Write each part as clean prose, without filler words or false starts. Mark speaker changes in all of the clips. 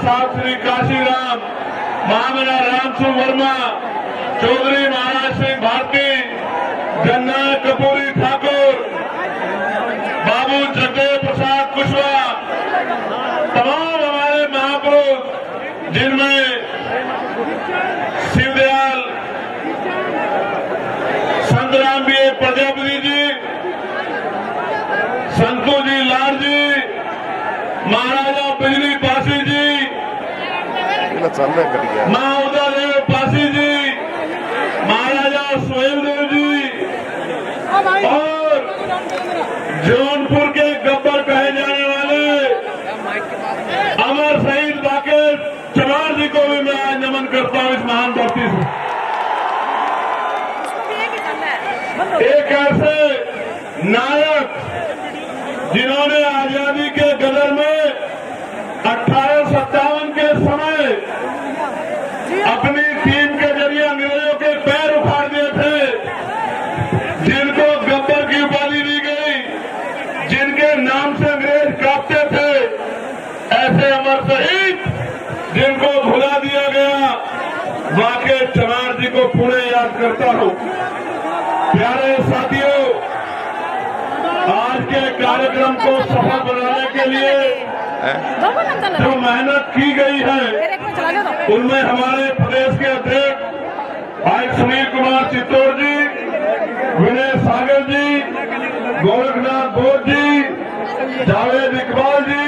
Speaker 1: साहब श्री काशीराम, महामना रामसु वर्मा, चौधरी महाराज सिंह भारती, जननायक कपूरी ठाकुर, बाबू जगदेव प्रसाद कुशवाहा, तमाम हमारे महापुरुष जिनमें शिवदयाल संतराम बी प्रजापति जी, संतू जी लाल जी, महाराजा बिजली पासी जी, मां उदयदेव पासी जी, महाराजा सुहेलदेव जी और जौनपुर के गब्बर कहे जाने वाले अमर शहीद बाके चमार जी को भी मैं आज नमन करता हूं इस महान धरती से। एक ऐसे नायक जिन्होंने आजादी के गदर में 1857 के समय अपनी टीम के जरिए अंग्रेजों के पैर उखाड़ दिए थे, जिनको गब्बर की उपाधि दी गई, जिनके नाम से अंग्रेज कांपते थे, ऐसे अमर शहीद जिनको भुला दिया गया, बाके चमार जी को पुणे याद करता हूं। प्यारे साथियों, आज के कार्यक्रम को सफल बनाने के लिए जो मेहनत की गई है, उनमें हमारे प्रदेश के अध्यक्ष भाई सुनील कुमार चित्तौड़ जी, विनय सागर जी, गोरखनाथ बोध जी, जावेद इकबाल जी,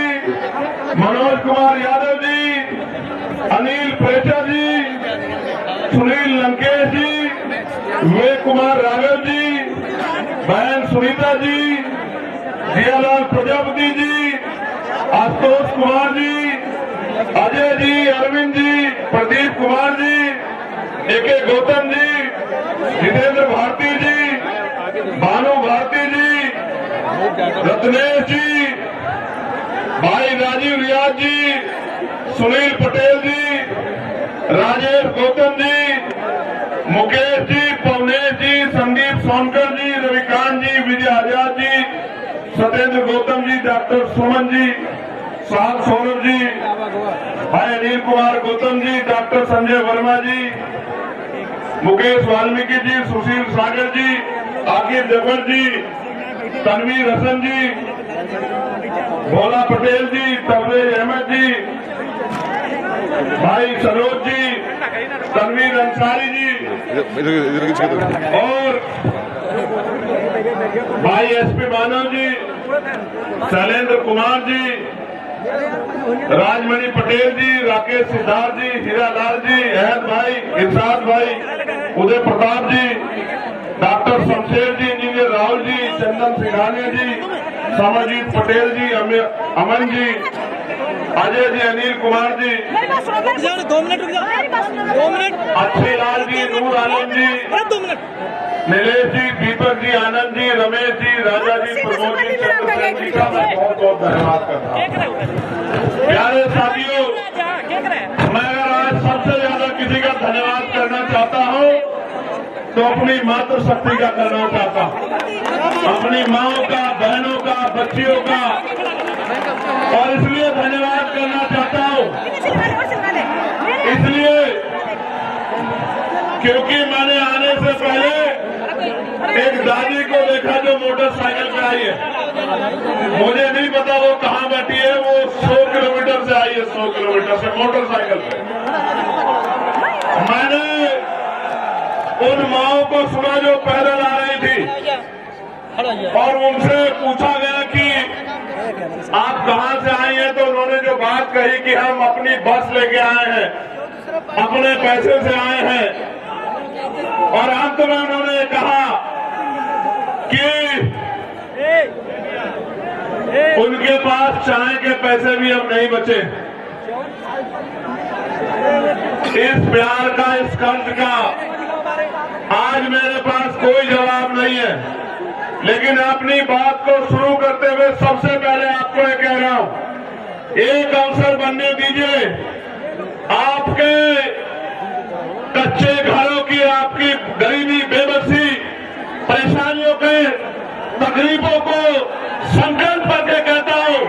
Speaker 1: मनोज कुमार यादव जी, अनिल प्रेचा जी, सुनील लंकेश जी, विवेक कुमार राघव जी, बहन सुनीता जी, जियालाल प्रजापति जी, आशुतोष कुमार जी, अजय जी, अरविंद जी, प्रदीप कुमार जी, एके गौतम जी, जितेंद्र भारती जी, भानु भारती जी, रत्नेश जी, भाई राजीव रियाज जी, सुनील पटेल जी, राजेश गौतम जी, मुकेश जी, पवनेश जी, संदीप सोनकर जी, रविकांत जी, विजय आजाद जी, सत्येंद्र गौतम जी, डॉक्टर सुमन जी, साहब सौरभ जी, भाई अनिल कुमार गौतम जी, डॉक्टर संजय वर्मा जी, मुकेश वाल्मीकि जी, सुशील सागर जी, आकिब जफर जी, तनवीर हसन जी, भोला पटेल जी, तबरेज अहमद जी, भाई सरोज जी, तनवीर अंसारी जी और भाई एसपी मानव जी, शैलेंद्र कुमार जी, राजमणि पटेल जी, राकेश सिद्धार्थ जी, हीरालाल जी, अहद भाई, इरशाद भाई, उदय प्रताप जी, डॉक्टर शमशेर जी, इंजीनियर राहुल जी, चंदन सिंघानिया जी, समरजीत पटेल जी, अमन जी, अजय जी, अनिल कुमार जी,
Speaker 2: 2 मिनट रुक जाओ, 2 मिनट,
Speaker 1: अच्छी लाल जी, नूर आलम जी,
Speaker 2: 2 मिनट,
Speaker 1: नीलेश जी, दीपक जी, आनंद जी, रमेश जी, राजा जी, प्रमोद जी, चंद्रसेन जी का मैं बहुत बहुत धन्यवाद करता हूँ। प्यारे साथियों, मैं अगर आज सबसे ज्यादा किसी का धन्यवाद करना चाहता हूँ तो अपनी मातृशक्ति का करना चाहता हूँ, अपनी माओं का, बहनों का, बच्चियों का, और इसलिए धन्यवाद करना चाहता हूँ इसलिए क्योंकि मैंने आने से पहले एक दादी को देखा जो मोटरसाइकिल पे आई है। मुझे नहीं पता वो कहाँ बैठी है, वो 100 किलोमीटर से आई है, 100 किलोमीटर से मोटरसाइकिल पे। मैंने उन माओं को सुना जो पैदल आ रही थी और उनसे पूछा गया कि आप कहाँ से आई हैं, तो उन्होंने जो बात कही कि हम अपनी बस लेके आए हैं, अपने पैसे से आए हैं, और अंत में उन्होंने कहा कि उनके पास चाय के पैसे भी अब नहीं बचे। इस प्यार का, इस कर्ज का आज मेरे पास कोई जवाब नहीं है, लेकिन अपनी बात को शुरू करते हुए सबसे पहले आपको ये कह रहा हूं, एक अवसर बनने दीजिए। आपके कच्चे घरों की, आपकी गरीबी, बेबसी, परेशानियों के, तकलीफों को संकल्प करके कहता हूं,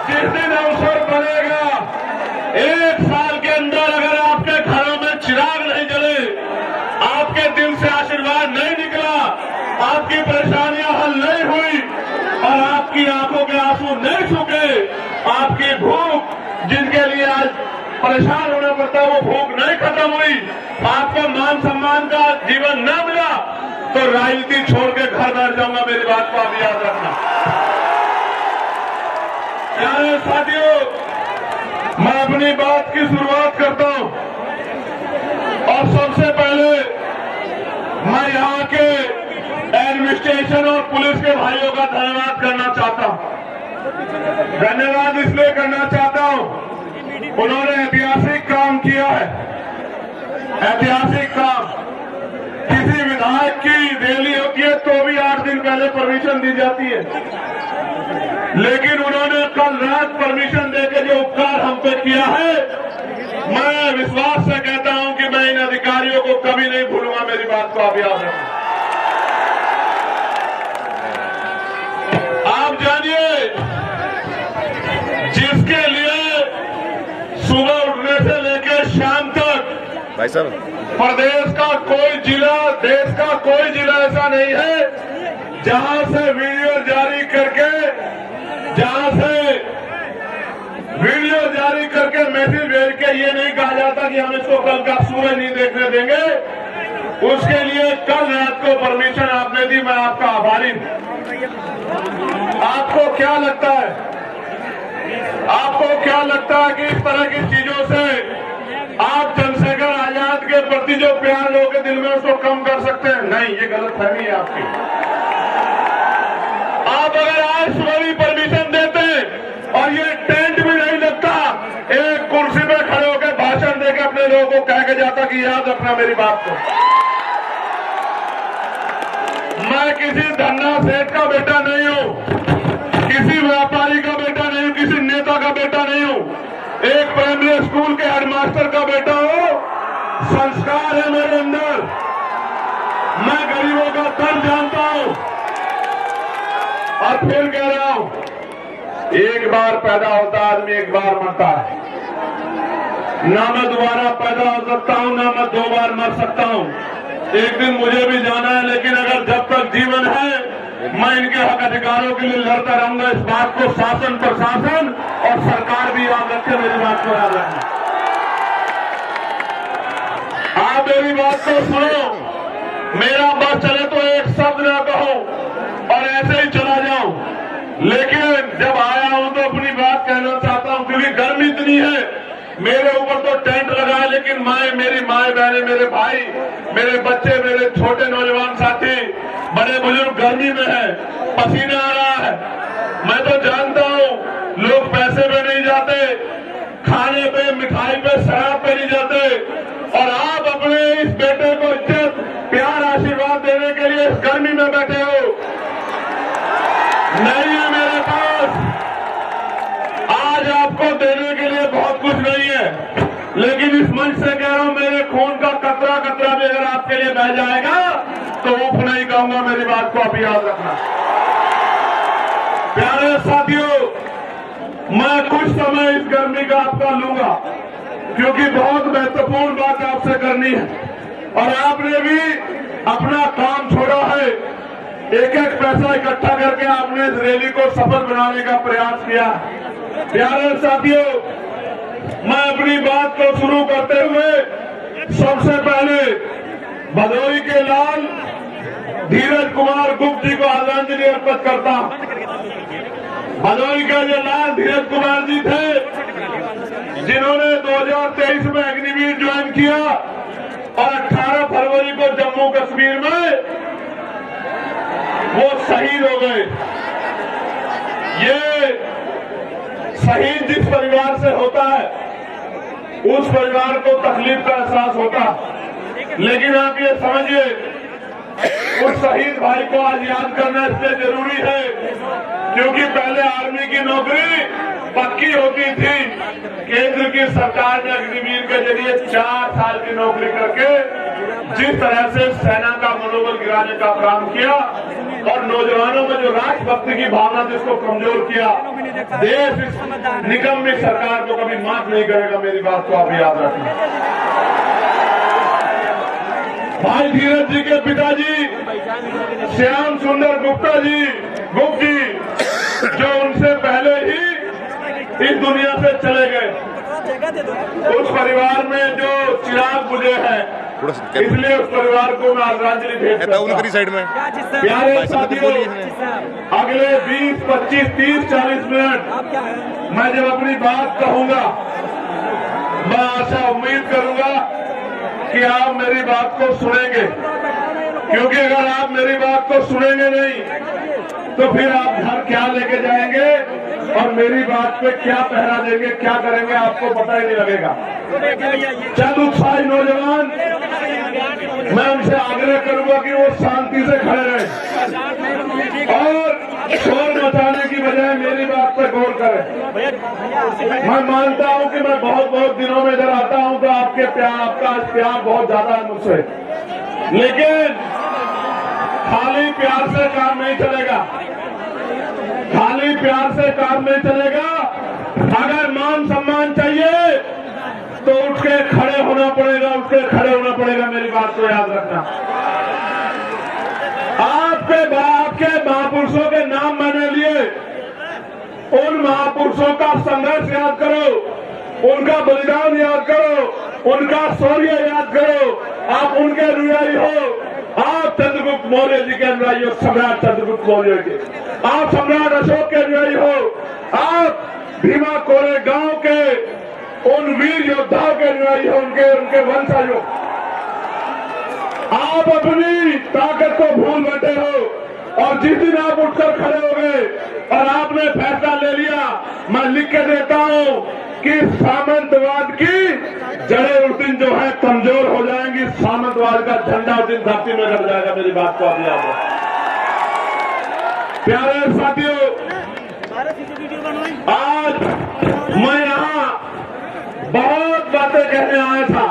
Speaker 1: जिस दिन अवसर बनेगा, 1 साल के अंदर अगर आपके घरों में चिराग नहीं जले, आपके दिल से आशीर्वाद नहीं निकला, आपकी परेशानियां हल नहीं हुई और आपकी आंखों के आंसू नहीं सूखे, आपकी भूख जिनके लिए आज परेशान होना पड़ता वो भूख नहीं खत्म हुई, आपको मान सम्मान का जीवन न मिला, तो राजनीति छोड़ के घर बैठ जाऊंगा। मेरी बात को आप याद रखना। प्यारे साथियों, मैं अपनी बात की शुरुआत करता हूं और सबसे पहले मैं यहाँ के एडमिनिस्ट्रेशन और पुलिस के भाइयों का धन्यवाद करना चाहता हूं। धन्यवाद इसलिए करना चाहता हूं, उन्होंने ऐतिहासिक काम किया है, ऐतिहासिक काम। किसी विधायक की रैली होती है तो भी 8 दिन पहले परमिशन दी जाती है, लेकिन उन्होंने कल रात परमिशन देकर जो उपकार हम पे किया है, मैं विश्वास से कहता हूं कि मैं इन अधिकारियों को कभी नहीं भूलूंगा। मेरी बात को आप याद रखें। आप जानिए, जिसके लिए सुबह उठने से लेकर शाम तक
Speaker 3: भाई साहब,
Speaker 1: प्रदेश का कोई जिला, देश का कोई जिला ऐसा नहीं है जहां से वीडियो जारी करके, मैसेज भेज के ये नहीं कहा जाता कि हम इसको कल का सूरज नहीं देखने देंगे। उसके लिए कल रात को परमिशन आपने दी, मैं आपका आभारी हूं। आपको क्या लगता है, आपको क्या लगता है कि इस तरह की चीजों से आप चंद्रशेखर आजाद के प्रति जो प्यार लोगों के दिल में उसको कम कर सकते हैं? नहीं, ये गलतफहमी है आपकी। आप अगर आज सुबह भी परमिशन देते और ये टेंट भी नहीं लगता, एक कुर्सी पे खड़े होकर भाषण देकर अपने लोगों को कह के जाता कि याद रखना मेरी बात को। मैं किसी धन्ना सेठ का बेटा नहीं हूं, किसी व्यापारी का बेटा नहीं हूं, किसी नेता का बेटा नहीं हूं। एक प्राइमरी स्कूल के हेडमास्टर का बेटा हूं। संस्कार है मेरे अंदर, मैं गरीबों का दर्द जानता हूं। और फिर कह रहा हूं, एक बार पैदा होता आदमी, एक बार मरता है। ना मैं दोबारा पैदा हो सकता हूं, ना मैं 2 बार मर सकता हूं। एक दिन मुझे भी जाना है, लेकिन अगर जब तक जीवन है मैं इनके हक अधिकारों के लिए लड़ता रहूंगा। इस बात को शासन, प्रशासन और सरकार भी याद रखे। मेरी बात को याद रखना। आप मेरी बात को सुनो। मेरा बस चले तो एक शब्द ना कहूं और ऐसे ही चला जाऊं, लेकिन जब आया हूं तो अपनी बात कहना चाहता हूं, क्योंकि गर्मी इतनी है। मेरे ऊपर तो टेंट लगा है, लेकिन मेरी माए बहनें, मेरे भाई, मेरे बच्चे, मेरे छोटे नौजवान साथी, बड़े बुजुर्ग गर्मी में है, पसीना आ रहा है। मैं तो जानता हूं लोग पैसे पे नहीं जाते, खाने पे, मिठाई पे, शराब पे नहीं जाते, और आप अपने इस बेटे को इज्जत, प्यार, आशीर्वाद देने के लिए इस गर्मी में बैठे हो। नहीं है मेरे पास आज आपको देने के लिए बहुत कुछ नहीं है, लेकिन इस मंच से कह रहा हूं, मेरे खून का कतरा कतरा भी अगर आपके लिए बह जाएगा तो उफ नहीं कहूंगा। मेरी बात को आप याद रखना। प्यारे साथियों, मैं कुछ समय इस गर्मी का आपका लूंगा, क्योंकि बहुत महत्वपूर्ण बात आपसे करनी है और आपने भी अपना काम छोड़ा है। एक एक पैसा इकट्ठा करके आपने इस रैली को सफल बनाने का प्रयास किया। प्यारे साथियों, मैं अपनी बात को शुरू करते हुए सबसे पहले भदोही के लाल धीरज कुमार गुप्त जी को आदरांजलि अर्पित करता हूं। भदोही के जो लाल धीरज कुमार जी थे, जिन्होंने 2023 में अग्निवीर ज्वाइन किया और 18 फरवरी को जम्मू कश्मीर में वो शहीद हो गए। ये शहीद जिस परिवार से होता है, उस परिवार को तकलीफ का एहसास होता है, लेकिन आप ये समझिए, उस शहीद भाई को आज याद करना इसलिए जरूरी है क्योंकि पहले आर्मी की नौकरी पक्की होती थी केंद्र की सरकार ने अग्निवीर के जरिए 4 साल की नौकरी करके जिस तरह से सेना का मनोबल गिराने का काम किया और नौजवानों में जो राष्ट्रभक्ति की भावना थी उसको कमजोर किया, देश इस निकम्मी सरकार को कभी माफ नहीं करेगा। मेरी बात को आप याद रखना। भाई धीरज जी के पिताजी श्याम सुंदर गुप्ता जी गुप्त जी, जो उनसे पहले ही इस दुनिया से चले गए, उस परिवार में जो चिराग बुझे हैं, इसलिए उस परिवार को मैं आदरांजलि भेंट करता हूं।
Speaker 3: साइड में
Speaker 1: प्यारे साथियों, अगले 20, 25, 30, 40 मिनट मैं जब अपनी बात कहूंगा, मैं आशा उम्मीद करूंगा कि आप मेरी बात को सुनेंगे, क्योंकि अगर आप मेरी बात को सुनेंगे नहीं तो फिर आप घर क्या लेके जाएंगे और मेरी बात पे क्या पहरा देंगे, क्या करेंगे, आपको पता ही नहीं लगेगा। चंद उत्साही नौजवान, मैं उनसे आग्रह करूंगा कि वो शांति से खड़े रहें और शोर मचाने की बजाय मेरी बात पर गौर करें। मैं मानता हूं कि मैं बहुत दिनों में इधर आता हूं तो आपका प्यार बहुत ज्यादा है मुझसे, लेकिन खाली प्यार से काम नहीं चलेगा, खाली प्यार से काम नहीं चलेगा। अगर मान सम्मान चाहिए तो उठ के खड़े होना पड़ेगा, उठ के खड़े होना पड़ेगा। मेरी बात को याद रखना। आपके महापुरुषों के नाम मैंने लिए, उन महापुरुषों का संघर्ष याद करो, उनका बलिदान याद करो, उनका शौर्य याद करो। आप उनके अनुयायी हो, आप चंद्रगुप्त मौर्य जी के अनुयायी हो, सम्राट चंद्रगुप्त मौर्य के, आप सम्राट अशोक के अनुयायी हो, आप भीमा कोरे गांव के उन वीर योद्धाओं के अनुयायी हो, उनके वंशज हो। आप अपनी ताकत को भूल बैठे हो और जिस दिन आप उठकर खड़े हो गए और आपने फैसला ले लिया, मैं लिख के देता हूं कि सामंतवाद की जड़ें उस दिन जो है कमजोर हो जाएंगी, सामंतवाद का झंडा उस दिन धरती में लग जाएगा। मेरी बात को आप याद रखें। प्यारे साथियों, आज मैं यहाँ बहुत बातें कहने आया था,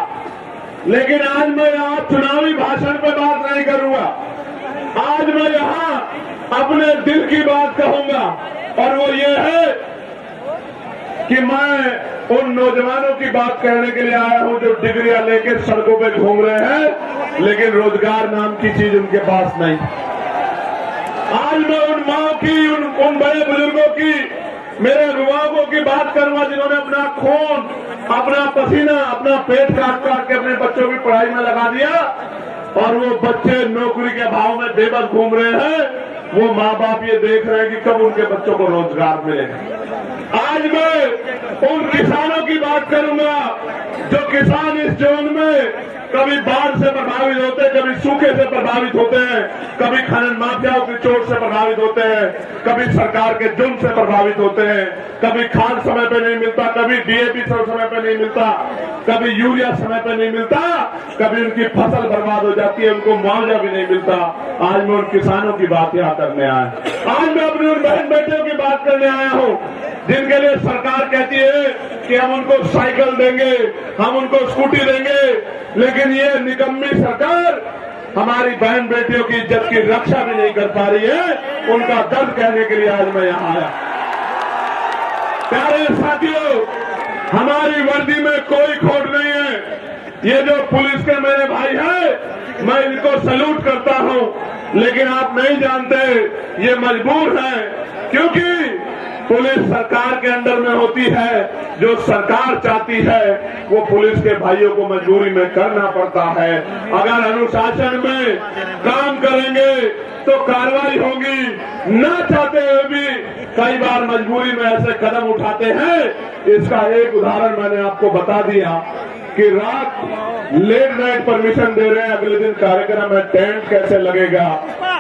Speaker 1: लेकिन आज मैं यहाँ चुनावी भाषण पे बात नहीं करूंगा। आज मैं यहाँ अपने दिल की बात कहूंगा, और वो ये है कि मैं उन नौजवानों की बात कहने के लिए आया हूं जो डिग्रियां लेके सड़कों पे घूम रहे हैं, लेकिन रोजगार नाम की चीज उनके पास नहीं। आज मैं उन माओ की, उन बड़े बुजुर्गों की, मेरे अभिभावकों की बात करूंगा जिन्होंने अपना खून, अपना पसीना, अपना पेट काट काट के अपने बच्चों की पढ़ाई में लगा दिया, और वो बच्चे नौकरी के अभाव में बेबस घूम रहे हैं। वो माँ बाप ये देख रहे हैं कि कब उनके बच्चों को रोजगार मिलेगा। आज मैं उन किसानों की बात करूंगा जो किसान इस जोन में कभी बाढ़ से प्रभावित होते हैं, कभी सूखे से प्रभावित होते हैं, कभी खनन माफियाओं की चोट से प्रभावित होते हैं, कभी सरकार के जुल्म से प्रभावित होते हैं, कभी खाद समय पे नहीं मिलता, कभी डीएपी समय पे नहीं मिलता, कभी यूरिया समय पे नहीं मिलता, कभी उनकी फसल बर्बाद हो जाती है, उनको मुआवजा भी नहीं मिलता। आज मैं उन किसानों की बात यहाँ करने आया। आज मैं अपनी उन बहन बेटियों की बात करने आया हूँ जिनके लिए सरकार कहती है कि हम उनको साइकिल देंगे, हम उनको स्कूटी देंगे, लेकिन ये निकम्मी सरकार हमारी बहन बेटियों की इज्जत की रक्षा भी नहीं कर पा रही है। उनका दर्द कहने के लिए आज मैं यहाँ आया। प्यारे साथियों, हमारी वर्दी में कोई खोट नहीं है। ये जो पुलिस के मेरे भाई हैं, मैं इनको सैल्यूट करता हूं, लेकिन आप नहीं जानते ये मजबूर हैं, क्योंकि पुलिस सरकार के अंडर में होती है। जो सरकार चाहती है वो पुलिस के भाइयों को मजबूरी में करना पड़ता है। अगर अनुशासन में काम करेंगे तो कार्रवाई होगी, न चाहते हुए भी कई बार मजबूरी में ऐसे कदम उठाते हैं। इसका एक उदाहरण मैंने आपको बता दिया कि रात लेट नाइट परमिशन दे रहे हैं, अगले दिन कार्यक्रम है, टेंट कैसे लगेगा,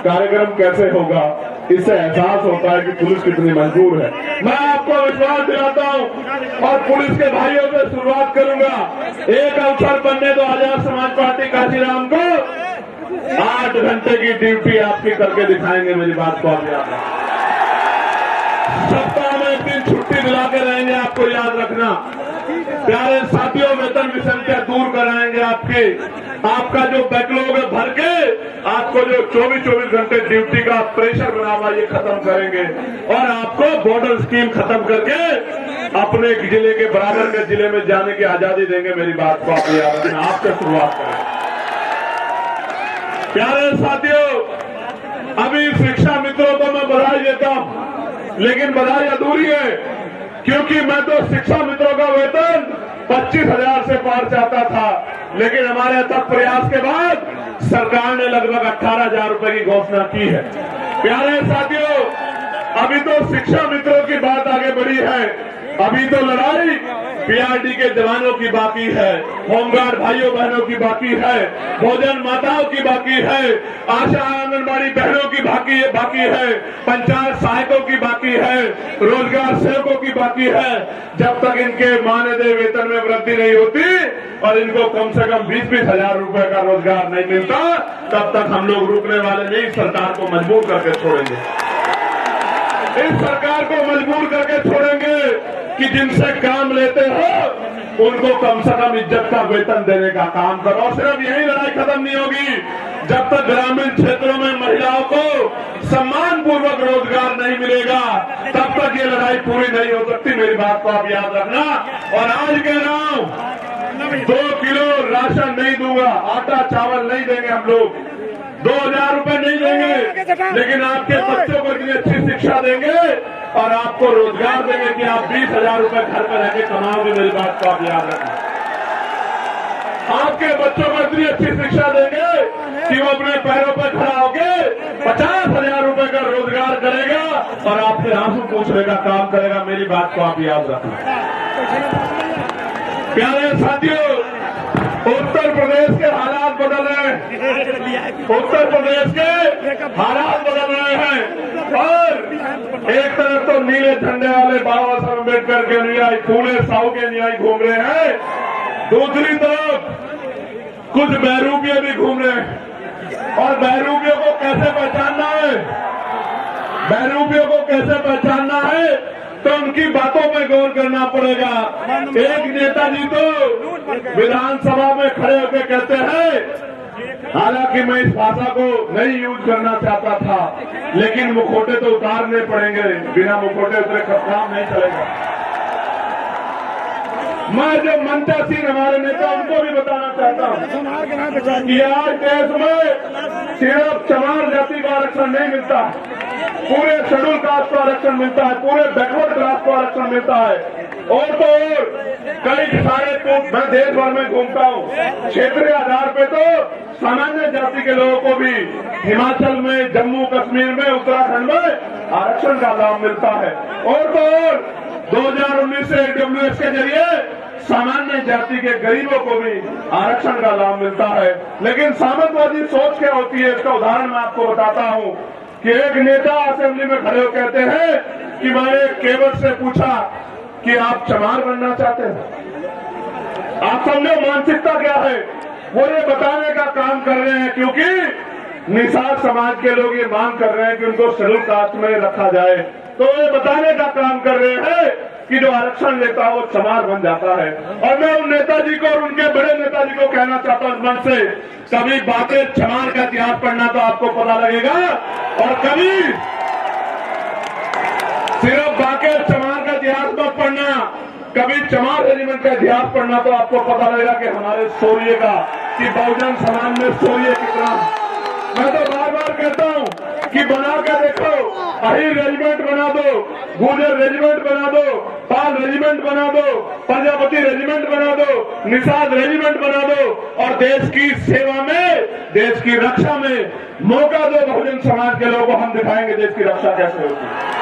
Speaker 1: कार्यक्रम कैसे होगा, इससे एहसास होता है कि पुलिस कितनी मजबूर है। मैं आपको विश्वास दिलाता हूं और पुलिस के भाइयों से शुरुआत करूंगा। एक अवसर बनने दो आजाद समाज पार्टी काशीराम को 8 घंटे की ड्यूटी आपकी करके दिखाएंगे। मेरी बात को आप याद रखें। सप्ताह में एक दिन छुट्टी दिला के रहेंगे, आपको याद रखना। प्यारे साथियों, वेतन विसंख्या दूर कराएंगे आपका जो बैकलॉग है भर के, आपको जो 24 घंटे ड्यूटी का प्रेशर बना हुआ ये खत्म करेंगे और आपको बॉर्डर स्कीम खत्म करके अपने जिले के बराबर के जिले में जाने की आजादी देंगे। मेरी बात को आप याद रखना, आपसे शुरुआत करें। प्यारे साथियों, अभी शिक्षा मित्रों को मैं बधाई देता हूं, लेकिन बधाई अधूरी है, क्योंकि मैं तो शिक्षा मित्रों का वेतन 25,000 से पार चाहता था, लेकिन हमारे अथक प्रयास के बाद सरकार ने लगभग 18,000 रुपए की घोषणा की है। प्यारे साथियों, अभी तो शिक्षा मित्रों की बात आगे बढ़ी है, अभी तो लड़ाई पीआरडी के जवानों की बाकी है, होमगार्ड भाइयों बहनों की बाकी है, भोजन माताओं की बाकी है, आशा आंगनबाड़ी बहनों की बाकी है, पंचायत सहायकों की बाकी है, रोजगार सेवकों की बाकी है। जब तक इनके मानदेय वेतन में वृद्धि नहीं होती और इनको कम से कम 20-20 हजार रुपए का रोजगार नहीं मिलता, तब तक हम लोग रुकने वाले नहीं, सरकार को मजबूर करके छोड़ेंगे। इस सरकार को मजबूर करके छोड़ेंगे कि जिनसे काम लेते हो उनको कम से कम इज्जत का वेतन देने का काम करो। और सिर्फ यही लड़ाई खत्म नहीं होगी जब तक ग्रामीण क्षेत्रों में महिलाओं को सम्मानपूर्वक रोजगार नहीं मिलेगा, तब तक ये लड़ाई पूरी नहीं हो सकती। मेरी बात को आप याद रखना। और आज कह रहा हूं, 2 किलो राशन नहीं दूंगा, आटा चावल नहीं देंगे हम लोग, 2,000 रुपए नहीं देंगे, लेकिन आपके बच्चों को इतनी अच्छी शिक्षा देंगे और आपको रोजगार देंगे कि आप 20,000 रुपए घर पर रहकर कमाओगे। मेरी बात को आप याद रखना। आपके बच्चों को इतनी अच्छी शिक्षा देंगे कि वो अपने पैरों पर खड़ा होकर 50,000 रुपए का रोजगार करेगा और आपसे आंसू पूछने का काम करेगा। मेरी बात को आप याद रखना। प्यारे साथियों, उत्तर प्रदेश के हालात बदल रहे हैं, उत्तर प्रदेश के हालात बदल रहे हैं और एक तरफ तो नीले झंडे वाले बाबा साहब अम्बेडकर के अनुयायी, फूले साहू के अनुयायी घूम रहे हैं, दूसरी तरफ कुछ बहरूपिये भी घूम रहे हैं। और बहरूपियों को कैसे पहचानना है, बहरूपियों को कैसे पहचानना है, तो उनकी बातों में गौर करना पड़ेगा। एक नेताजी तो विधानसभा में खड़े होकर कहते हैं, हालांकि मैं इस भाषा को नहीं यूज करना चाहता था, लेकिन मुखौटे तो उतारने पड़ेंगे, बिना मुखौटे उतरे काम नहीं चलेगा। मैं जो मंचासीन हमारे नेता उनको भी बताना चाहता हूं कि आज देश में सिर्फ चमार जाति का आरक्षण नहीं मिलता, पूरे शेड्यूल कास्ट को आरक्षण मिलता है, पूरे बैकवर्ड क्लास को आरक्षण मिलता है। और तो और कई सारे तो मैं देश भर में घूमता हूँ, क्षेत्रीय आधार पे तो सामान्य जाति के लोगों को भी हिमाचल में, जम्मू कश्मीर में, उत्तराखंड में आरक्षण का लाभ मिलता है। और तो और 2019 से AWS के जरिए सामान्य जाति के गरीबों को भी आरक्षण का लाभ मिलता है। लेकिन सामंतवादी सोच क्या होती है, इसका उदाहरण मैं आपको बताता हूं कि एक नेता असेंबली में खड़े हो कहते हैं कि मैंने केवट से पूछा कि आप चमार बनना चाहते हैं। आप समझो मानसिकता क्या है, वो ये बताने का काम कर रहे हैं, क्योंकि निषाद समाज के लोग ये मांग कर रहे हैं कि उनको शेड्यूल कास्ट में रखा जाए, तो ये बताने का काम कर रहे हैं कि जो आरक्षण लेता है वो चमार बन जाता है। और मैं उन नेताजी को और उनके बड़े नेताजी को कहना चाहता हूं मन से, कभी बातें चमार का इतिहास पढ़ना तो आपको पता लगेगा, और कभी सिर्फ बाके चमार का इतिहास मत पढ़ना, कभी चमार रेजिमेंट का इतिहास पढ़ना तो आपको पता लगेगा कि हमारे शौर्य का, कि बहुजन समाज में शौर्य कितना। मैं तो बार बार कहता हूं कि बना के देखो, अहिर रेजिमेंट बना दो, गुर्जर रेजिमेंट बना दो, पाल रेजिमेंट बना दो, प्रजापति रेजिमेंट बना दो, निषाद रेजिमेंट बना दो, और देश की सेवा में, देश की रक्षा में मौका दो बहुजन समाज के लोगों को, हम दिखाएंगे देश की रक्षा कैसे होती है।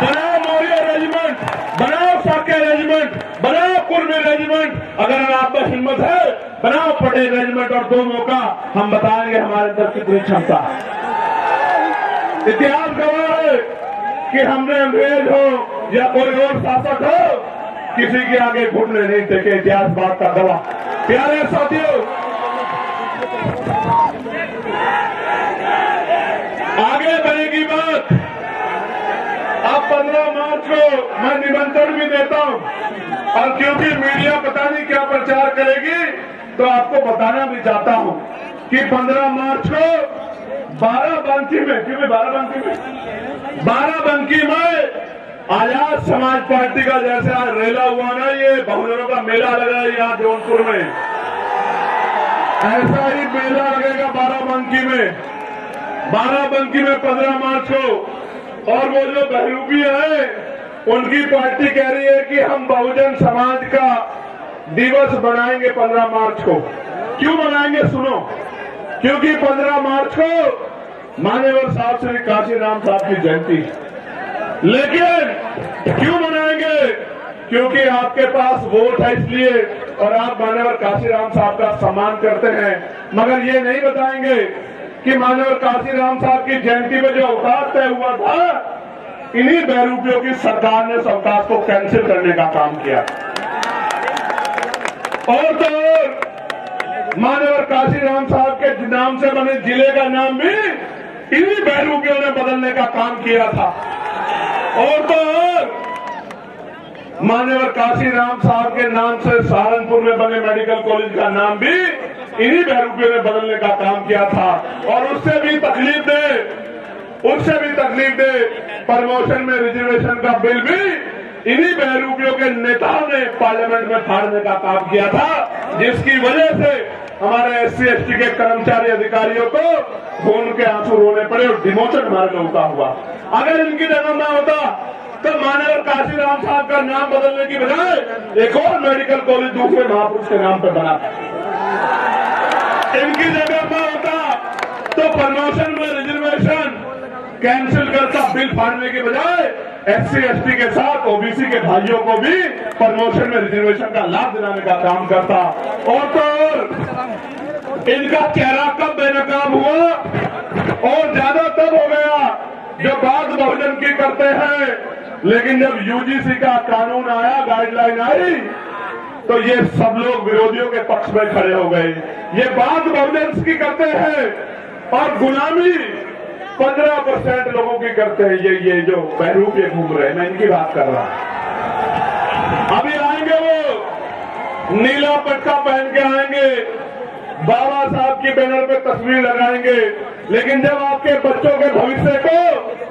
Speaker 1: बनाओ मौर्य रेजिमेंट, बनाओ साक्य रेजिमेंट, बनाओ कुर्मी रेजिमेंट, अगर आप में हिम्मत है बनाओ पटेल रेजिमेंट, और 2 मौका हम बताएंगे हमारे अंदर कितनी क्षमता है। इतिहास गवाह है कि हमने अंग्रेज हो या कोई और शासक हो, किसी के आगे घुटने नहीं टेके, इतिहास बात का गवाह। प्यारे साथियों, आगे बढ़ेगी बात। अब 15 मार्च को मैं निमंत्रण भी देता हूं, और क्योंकि मीडिया पता नहीं क्या प्रचार करेगी, तो आपको बताना भी चाहता हूं कि 15 मार्च को बाराबंकी में, क्योंकि बाराबंकी में आजाद समाज पार्टी का जैसे आज रेला हुआ ना, ये बहुजनों का मेला लगा है यहाँ जौनपुर में, ऐसा ही मेला लगेगा बाराबंकी में। बाराबंकी में 15 मार्च को। और वो जो बहरूपी है, उनकी पार्टी कह रही है कि हम बहुजन समाज का दिवस बनाएंगे 15 मार्च को। क्यों बनाएंगे सुनो, क्योंकि 15 मार्च को मान्यवर साहब श्री काशीराम साहब की जयंती। लेकिन क्यों मनाएंगे, क्योंकि आपके पास वोट है इसलिए, और आप मान्यवर काशीराम साहब का सम्मान करते हैं। मगर ये नहीं बताएंगे कि मान्यवर काशीराम साहब की जयंती में जो अवकाश तय हुआ था, इन्हीं बहरूपियों की सरकार ने उस अवकाश को कैंसिल करने का काम किया। और तो और मान्यवर काशीराम साहब के नाम से बने जिले का नाम भी इन्हीं बहरूपियों ने बदलने का काम किया था। और तो और मान्यवर काशीराम साहब के नाम से सहारनपुर में बने मेडिकल कॉलेज का नाम भी इन्हीं बहरूपियों ने बदलने का काम किया था। और उससे भी तकलीफ दे प्रमोशन में रिजर्वेशन का बिल भी इन्हीं बहरूपियों के नेताओं ने पार्लियामेंट में फाड़ने का काम किया था, जिसकी वजह से हमारे SC/ST के कर्मचारी अधिकारियों को खून के आंसू रोने पड़े और डिमोशन हमारे में उठा हुआ। अगर इनकी जगह ना होता तो मान्यवर काशीराम साहब का नाम बदलने की बजाय एक और मेडिकल कॉलेज दूसरे महापुरुष के नाम पर बना। इनकी जगह ना होता तो प्रमोशन में रिजर्वेशन कैंसिल करता, बिल फाड़ने के बजाय SC/ST के साथ OBC के भाइयों को भी प्रमोशन में रिजर्वेशन का लाभ दिलाने का काम करता। और तो और इनका चेहरा कब बेनकाब हुआ और ज्यादा तब हो गया जब बात बहुजन की करते हैं, लेकिन जब UGC का कानून आया, गाइडलाइन आई, तो ये सब लोग विरोधियों के पक्ष में खड़े हो गए। ये बात बहुजन की करते हैं और गुलामी 15% लोगों की करते हैं। ये जो बहरूपी घूम रहे हैं, मैं इनकी बात कर रहा हूं। अभी आएंगे वो नीला पटका पहन के आएंगे, बाबा साहब की बैनर पे तस्वीर लगाएंगे, लेकिन जब आपके बच्चों के भविष्य को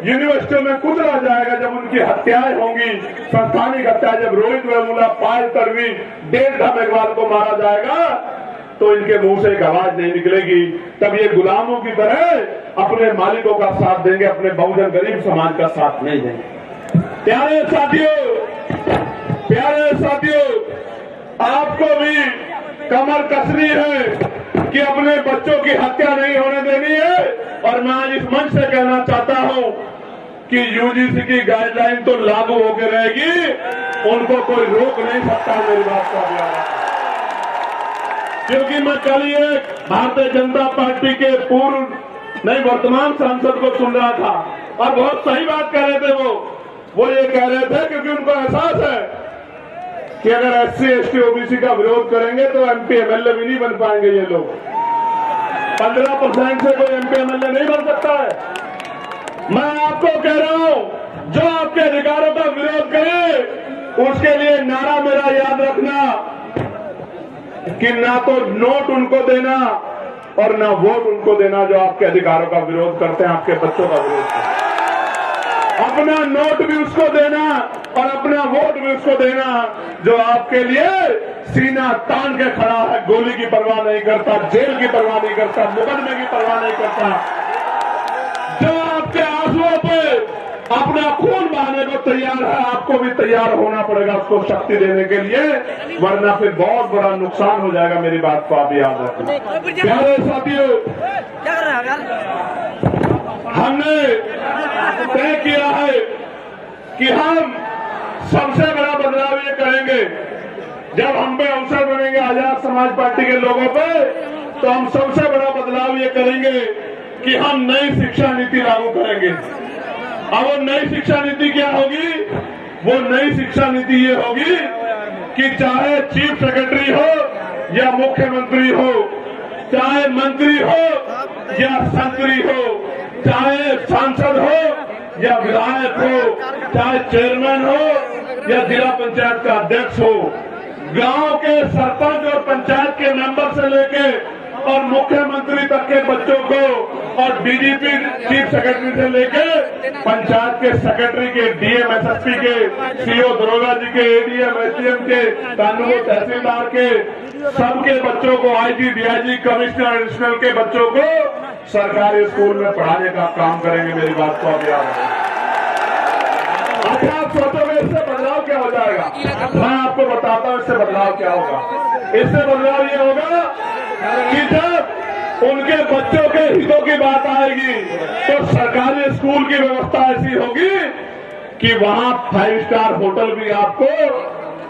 Speaker 1: यूनिवर्सिटियों में कुचला जाएगा, जब उनकी हत्याएं होंगी, संस्थानिक हत्या, जब रोहित वेमुला, पायल तड़वी, डेढ़ मेघवाल को मारा जाएगा, तो इनके मुंह से एक आवाज नहीं निकलेगी। तब ये गुलामों की तरह अपने मालिकों का साथ देंगे, अपने बहुजन गरीब समाज का साथ नहीं देंगे। प्यारे साथियों, आपको भी कमर कसनी है कि अपने बच्चों की हत्या नहीं होने देनी है। और मैं आज इस मंच से कहना चाहता हूं कि UGC की गाइडलाइन तो लागू होकर रहेगी, उनको कोई रोक नहीं सकता। मेरी बात का ध्यान, क्योंकि मैं कल ही एक भारतीय जनता पार्टी के वर्तमान सांसद को सुन रहा था और बहुत सही बात कह रहे थे। वो ये कह रहे थे क्योंकि उनको एहसास है कि अगर SC/ST OBC का विरोध करेंगे तो MP MLA भी नहीं बन पाएंगे ये लोग। 15% से कोई MP MLA नहीं बन सकता है। मैं आपको कह रहा हूं, जो आपके अधिकारों का विरोध करे उसके लिए नारा मेरा याद रखना कि ना तो नोट उनको देना और ना वोट उनको देना जो आपके अधिकारों का विरोध करते हैं, आपके बच्चों का विरोध करते हैं। अपना नोट भी उसको देना और अपना वोट भी उसको देना जो आपके लिए सीना तान के खड़ा है, गोली की परवाह नहीं करता, जेल की परवाह नहीं करता, मुकदमे की परवाह नहीं करता, जो आपके आंसुओं पे अपना खून बहाने को तैयार है। आपको भी तैयार होना पड़ेगा उसको शक्ति देने के लिए, वरना फिर बहुत बड़ा नुकसान हो जाएगा। मेरी बात को आप याद रखें। प्यारे साथियों, हमने तय किया है कि हम सबसे बड़ा बदलाव ये करेंगे, जब हम पे अवसर बनेंगे आजाद समाज पार्टी के लोगों पे, तो हम सबसे बड़ा बदलाव ये करेंगे कि हम नई शिक्षा नीति लागू करेंगे। अब वो नई शिक्षा नीति क्या होगी? वो नई शिक्षा नीति ये होगी कि चाहे चीफ सेक्रेटरी हो या मुख्यमंत्री हो, चाहे मंत्री हो या संतरी हो, चाहे सांसद हो या विधायक हो, चाहे चेयरमैन हो या जिला पंचायत का अध्यक्ष हो, गांव के सरपंच और पंचायत के मेंबर से लेके और मुख्यमंत्री तक के बच्चों को और डीजीपी चीफ सेक्रेटरी से लेके पंचायत के सेक्रेटरी के, डीएम एसएसपी के, सीओ दरोगा जी के, एडीएम एसडीएम के, कानून तहसीलदार के, सबके बच्चों को, आईजी डीआईजी कमिश्नर एडिशनल के बच्चों को सरकारी स्कूल में पढ़ाने का काम करेंगे। मेरी बात को आप याद रखें। अच्छा, आप सोचोगे इससे बदलाव क्या हो जाएगा? मैं आपको बताता हूं इससे बदलाव क्या होगा। इससे बदलाव ये होगा कि जब उनके बच्चों के हितों की बात आएगी तो सरकारी स्कूल की व्यवस्था ऐसी होगी कि वहां 5 स्टार होटल भी आपको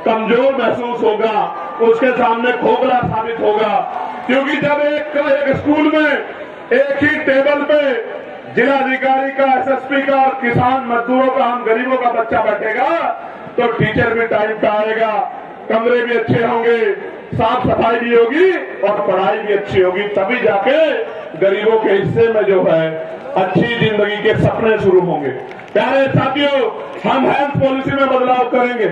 Speaker 1: कमजोर महसूस होगा, उसके सामने खोखला साबित होगा। क्योंकि जब एक स्कूल में एक ही टेबल पे जिलाधिकारी का, एसएसपी का और किसान मजदूरों का, हम गरीबों का बच्चा बैठेगा तो टीचर भी टाइम पे आएगा, कमरे भी अच्छे होंगे, साफ सफाई भी होगी और पढ़ाई भी अच्छी होगी। तभी जाके गरीबों के हिस्से में जो है अच्छी जिंदगी के सपने शुरू होंगे। प्यारे साथियों, हम हेल्थ पॉलिसी में बदलाव करेंगे।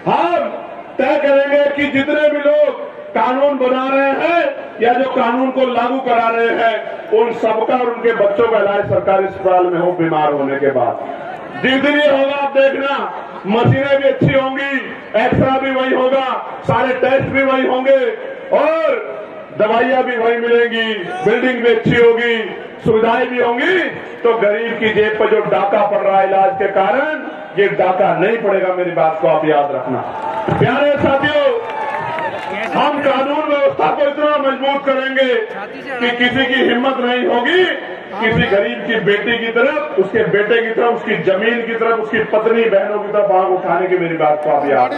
Speaker 1: हम तय करेंगे कि जितने भी लोग कानून बना रहे हैं या जो कानून को लागू करा रहे हैं, उन सबका और उनके बच्चों का इलाज सरकारी अस्पताल में हो बीमार होने के बाद। जिस दिन ये होगा आप देखना, मशीनें भी अच्छी होंगी, एक्सरा भी वही होगा, सारे टेस्ट भी वही होंगे और दवाइयां भी वही मिलेंगी, बिल्डिंग भी अच्छी होगी, सुविधाएं भी होंगी। तो गरीब की जेब पर जो डाका पड़ रहा है इलाज के कारण, ये डाका नहीं पड़ेगा। मेरी बात को आप याद रखना। प्यारे साथियों, हम कानून व्यवस्था को इतना मजबूत करेंगे कि किसी की हिम्मत नहीं होगी किसी गरीब की बेटी की तरफ, उसके बेटे की तरफ, उसकी जमीन की तरफ, उसकी पत्नी बहनों की तरफ आंख उठाने की। मेरी बात को आप याद।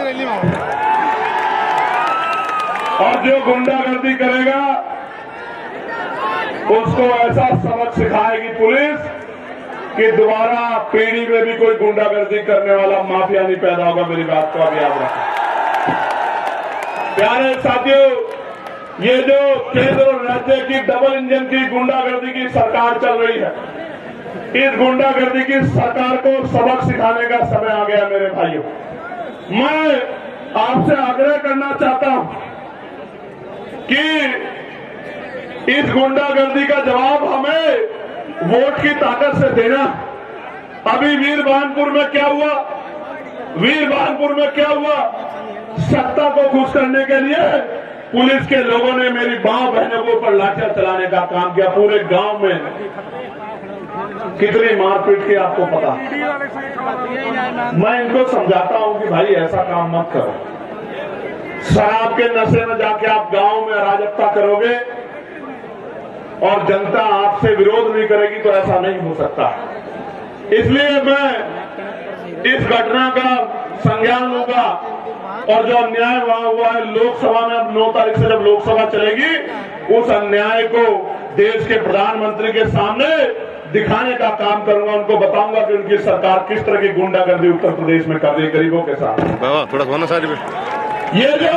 Speaker 1: और जो गुंडागर्दी करेगा उसको ऐसा सबक सिखाएगी पुलिस कि दोबारा पीढ़ी में भी कोई गुंडागर्दी करने वाला माफिया नहीं पैदा होगा। मेरी बात को आप याद रखें। प्यारे साथियों, ये जो केंद्र और राज्य की डबल इंजन की गुंडागर्दी की सरकार चल रही है, इस गुंडागर्दी की सरकार को सबक सिखाने का समय आ गया। मेरे भाइयों, मैं आपसे आग्रह करना चाहता हूं कि इस गुंडागर्दी का जवाब हमें वोट की ताकत से देना। अभी वीरभानपुर में क्या हुआ? वीरभानपुर में क्या हुआ? सत्ता को खुश करने के लिए पुलिस के लोगों ने मेरी मां बहनों के ऊपर लाठियां चलाने का काम किया। पूरे गांव में कितनी मारपीट की आपको पता। मैं इनको समझाता हूं कि भाई ऐसा काम मत करो। शराब के नशे में जाके आप गांव में अराजकता करोगे और जनता आपसे विरोध नहीं करेगी तो ऐसा नहीं हो सकता। इसलिए मैं इस घटना का संज्ञान लूंगा और जो अन्याय वहां हुआ है लोकसभा में, अब 9 तारीख से जब लोकसभा चलेगी, उस अन्याय को देश के प्रधानमंत्री के सामने दिखाने का काम करूंगा। उनको बताऊंगा कि उनकी सरकार किस तरह की गुंडागर्दी उत्तर प्रदेश में कर रही है गरीबों के साथ।
Speaker 3: थोड़ा सोना सारी
Speaker 1: ये जो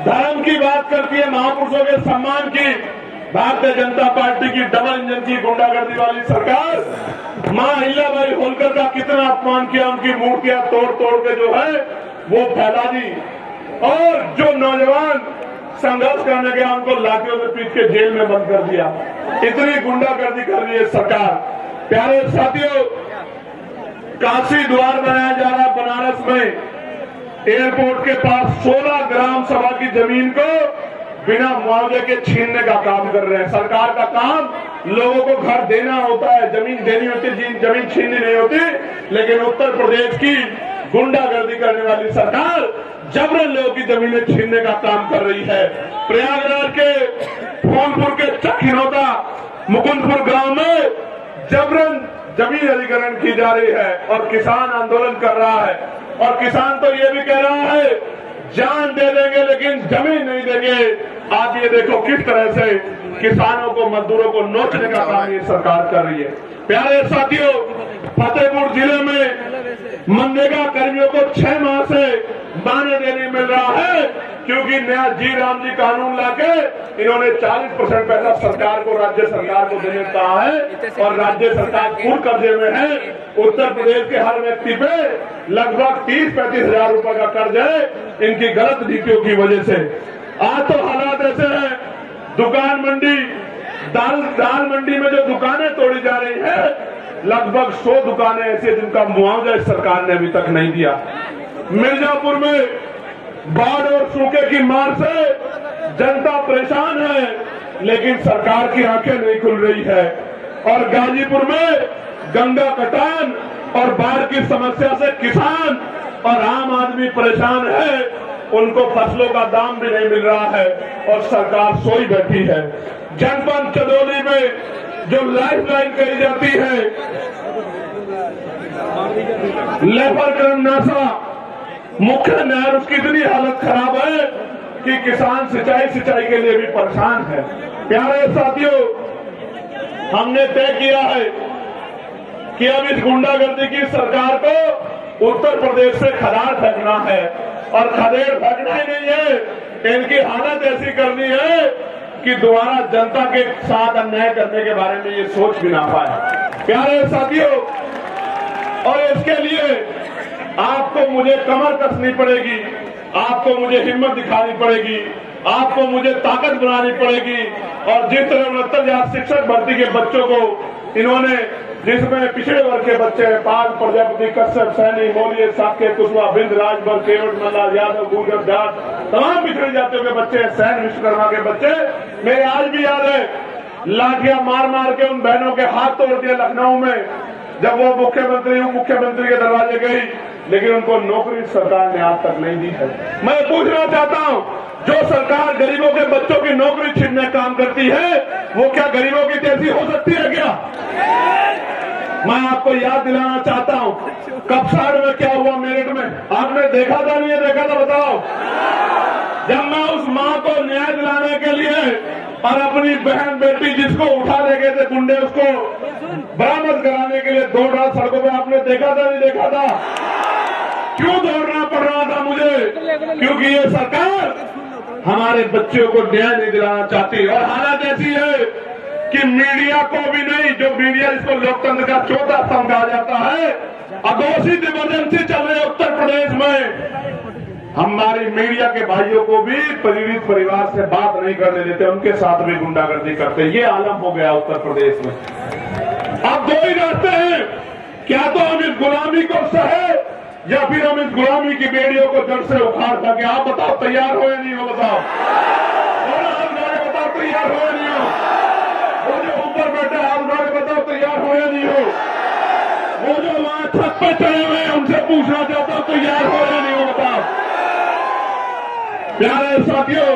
Speaker 1: धर्म की बात करती है, महापुरुषों के सम्मान की, भारतीय जनता पार्टी की डबल इंजन की गुंडागर्दी वाली सरकार मां अहिल्याबाई होलकर का कितना अपमान किया, उनकी मूर्तियां तोड़ तोड़ के जो है वो फैला दी और जो नौजवान संघर्ष करने गया उनको लाठियों से पीट के जेल में बंद कर दिया। इतनी गुंडागर्दी कर रही है सरकार। प्यारे साथियों, काशी द्वार बनाया जा रहा है बनारस में, एयरपोर्ट के पास 16 ग्राम सभा की जमीन को बिना मुआवजे के छीनने का काम कर रहे हैं। सरकार का काम लोगों को घर देना होता है, जमीन देनी होती है, जमीन छीननी नहीं होती। लेकिन उत्तर प्रदेश की गुंडागर्दी करने वाली सरकार जबरन लोगों की जमीनें छीनने का काम कर रही है। प्रयागराज के फूलपुर के चकिनौता मुकुंदपुर गांव में जबरन जमीन अधिग्रहण की जा रही है और किसान आंदोलन कर रहा है। और किसान तो ये भी कह रहा है जान दे देंगे लेकिन जमीन नहीं देंगे। आप ये देखो किस तरह से किसानों को, मजदूरों को नोचने का काम ये सरकार कर रही है। प्यारे साथियों, फतेहपुर जिले में मनरेगा कर्मियों को 6 माह से मानदेय नहीं मिल रहा है, क्योंकि नया जी राम जी कानून लाके इन्होंने 40% पैसा सरकार को, राज्य सरकार को देने कहा है, और राज्य सरकार पूर्ण कर्जे में है। उत्तर प्रदेश के हर व्यक्ति पे लगभग 30-35 हजार रुपए का कर्ज है इनकी गलत नीतियों की वजह से। आज तो हालात ऐसे हैं, दुकान मंडी, दाल मंडी में जो दुकानें तोड़ी जा रही है, लगभग 100 दुकानें ऐसी जिनका मुआवजा इस सरकार ने अभी तक नहीं दिया। मिर्जापुर में बाढ़ और सूखे की मार से जनता परेशान है, लेकिन सरकार की आंखें नहीं खुल रही है। और गाजीपुर में गंगा कटान और बाढ़ की समस्या से किसान और आम आदमी परेशान है, उनको फसलों का दाम भी नहीं मिल रहा है और सरकार सोई बैठी है। जनपद चंदौली में जो लाइफलाइन कही जाती है, लेफरकरमनासा मुख्य नहर, उसकी इतनी हालत खराब है कि किसान सिंचाई के लिए भी परेशान है। प्यारे साथियों, हमने तय किया है कि अब इस गुंडागर्दी की सरकार को उत्तर प्रदेश से खदार फेंकना है, और खदेड़ फेंकना ही नहीं है, इनकी हालत ऐसी करनी है कि दोबारा जनता के साथ अन्याय करने के बारे में ये सोच भी ना पाए। प्यारे साथियों, और इसके लिए आपको मुझे कमर कसनी पड़ेगी, आपको मुझे हिम्मत दिखानी पड़ेगी, आपको मुझे ताकत बनानी पड़ेगी। और जिस तरह 69,000 शिक्षक भर्ती के बच्चों को इन्होंने, जिसमें पिछड़े वर्ग के बच्चे हैं, पाल प्रजापति, कश्यप, सैनी, मौर्य, साक्य, कुशवाहा, बिंद, राजभर, केवट, मल्लार, यादव, गुर्जर, जाट, तमाम पिछड़ी जातियों के बच्चे, सैन विश्वकर्मा के बच्चे, मेरे आज भी याद है, लाठियां मार मार के उन बहनों के हाथ तोड़ दिए लखनऊ में, जब वो मुख्यमंत्री के दरवाजे गई, लेकिन उनको नौकरी सरकार ने आज तक नहीं दी है। मैं पूछना चाहता हूं, जो सरकार गरीबों के बच्चों की नौकरी छीनने काम करती है, वो क्या गरीबों की जैसी हो सकती है क्या? मैं आपको याद दिलाना चाहता हूं, कपसाड़ में क्या हुआ मेरठ में, आपने देखा था नहीं देखा था बताओ? जब मैं उस मां को न्याय दिलाने के लिए और अपनी बहन बेटी जिसको उठा ले गए थे गुंडे, उसको बरामद कराने के लिए दौड़ रहा सड़कों पे, आपने देखा था नहीं देखा था? क्यों दौड़ना पड़ रहा था मुझे? क्योंकि ये सरकार हमारे बच्चों को न्याय नहीं दिलाना चाहती। और हालत ऐसी है कि मीडिया को भी नहीं, जो मीडिया जिसको लोकतंत्र का चौथा स्तंभ कहा जाता है, अघोषित इमरजेंसी चल रही है उत्तर प्रदेश में, हमारी मीडिया के भाइयों को भी पीड़ित परिवार से बात नहीं करने देते, उनके साथ भी गुंडागर्दी करते। ये आलम हो गया उत्तर प्रदेश में। अब 2 ही रास्ते हैं, क्या तो हम इस गुलामी को सहे, या फिर हम इस गुलामी की बेड़ियों को जड़ से उखाड़ सके। आप बताओ तैयार हो या नहीं हो? बताओ, बताओ तैयार हो या नहीं हो? वो जो ऊपर बैठे हाथ उठा के बताओ तैयार हो या नहीं हो? वो जो वहां छत पे चढ़े हुए हैं उनसे पूछना चाहता हूं तैयार हो या नहीं हो? बताओ। प्यारे साथियों,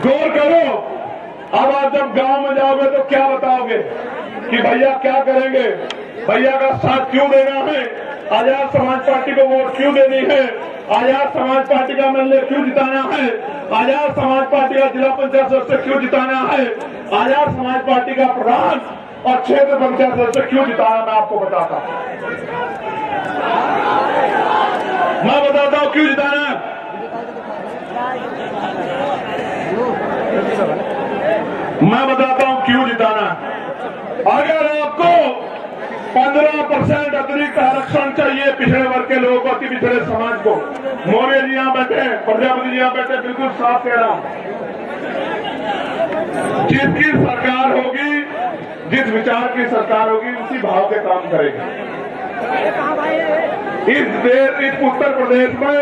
Speaker 1: गौर करो, अब आप जब गांव में जाओगे तो क्या बताओगे कि भैया क्या करेंगे, भैया का साथ क्यों देना है, आजाद समाज पार्टी को वोट क्यों देनी है, आजाद समाज पार्टी का मंडल क्यों जिताना है, आजाद समाज पार्टी का जिला पंचायत सदस्य क्यों जिताना है, आजाद समाज पार्टी का प्रधान और क्षेत्र पंचायत सदस्य क्यों जिताना, मैं आपको बताता हूं। मैं बताता हूं क्यों जिताना है। मैं बताता हूं क्यों जिताना है। अगर आपको 15% अतिरिक्त आरक्षण चाहिए पिछड़े वर्ग के लोगों को, अति पिछड़े समाज को, मौर्य जी यहां बैठे, प्रजापति जी यहां बैठे, बिल्कुल साफ कह रहा हूं, जिसकी सरकार होगी, जिस विचार की सरकार होगी, उसी भाव के काम करेगी। इस उत्तर प्रदेश में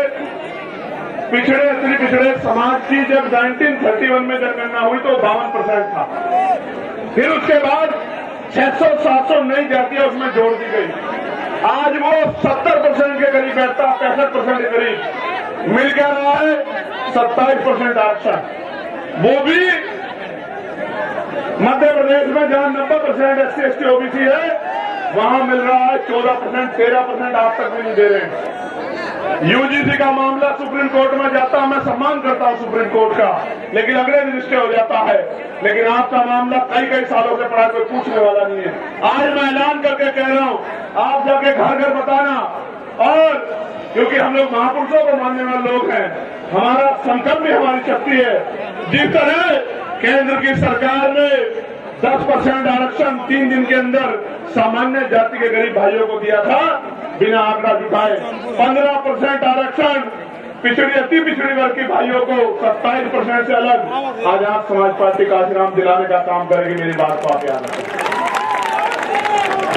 Speaker 1: पिछड़े अति पिछड़े समाज की जब 1931 में जनगणना हुई तो 52% था, फिर उसके बाद 600-700 नई जातियां उसमें जोड़ दी गई। आज वो 70% के करीब बैठता, 65% के करीब मिल क्या रहा है, 27% आरक्षण। वो भी मध्य प्रदेश में जहां 90% SC ST OBC है, वहां मिल रहा है 14%, 13% आज तक भी नहीं दे रहे हैं। UGC का मामला सुप्रीम कोर्ट में जाता, मैं सम्मान करता हूं सुप्रीम कोर्ट का, लेकिन अगले दिन स्टे हो जाता है। लेकिन आपका मामला कई सालों से पड़ा, कोई पूछने वाला नहीं है। आज मैं ऐलान करके कह रहा हूं, आप जाके घर घर बताना और क्योंकि हम लोग महापुरुषों को मानने वाले लोग हैं, हमारा संकल्प भी हमारी शक्ति है। जिस तरह केंद्र की सरकार ने 10% आरक्षण 3 दिन के अंदर सामान्य जाति के गरीब भाइयों को दिया था बिना आंकड़ा जुटाए, 15% आरक्षण पिछड़ी अति पिछड़ी वर्ग के भाइयों को 27% से अलग आजाद समाज पार्टी काशीराम दिलाने का काम करेगी। मेरी बात को आप याद रखें।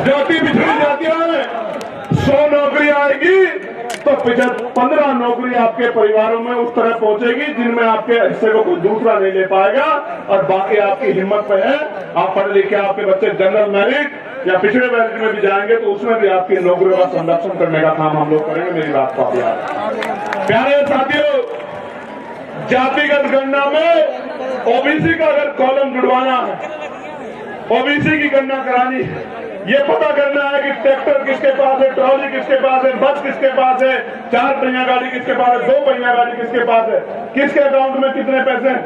Speaker 1: जो अति पिछड़ी जातियां हैं 100 नौकरी आएगी तो 15 नौकरी आपके परिवारों में उस तरह पहुंचेगी जिनमें आपके हिस्से को कोई दूसरा नहीं ले पाएगा, और बाकी आपकी हिम्मत पे है। आप पढ़े लिखे आपके बच्चे जनरल मेरिट या पिछड़े मेरिट में भी जाएंगे तो उसमें भी आपकी नौकरियों का संरक्षण करने का काम हम लोग करेंगे। मेरी बात को आप याद। प्यारे साथियों, जातिगत गणना में ओबीसी का अगर कॉलम जुड़वाना है, ओबीसी की गणना करानी है, ये पता करना है कि ट्रैक्टर किसके पास है, ट्रॉली किसके पास है, बस किसके पास है, 4 पहिया गाड़ी किसके पास है, 2 पहिया गाड़ी किसके पास है, किसके अकाउंट में कितने पैसे हैं,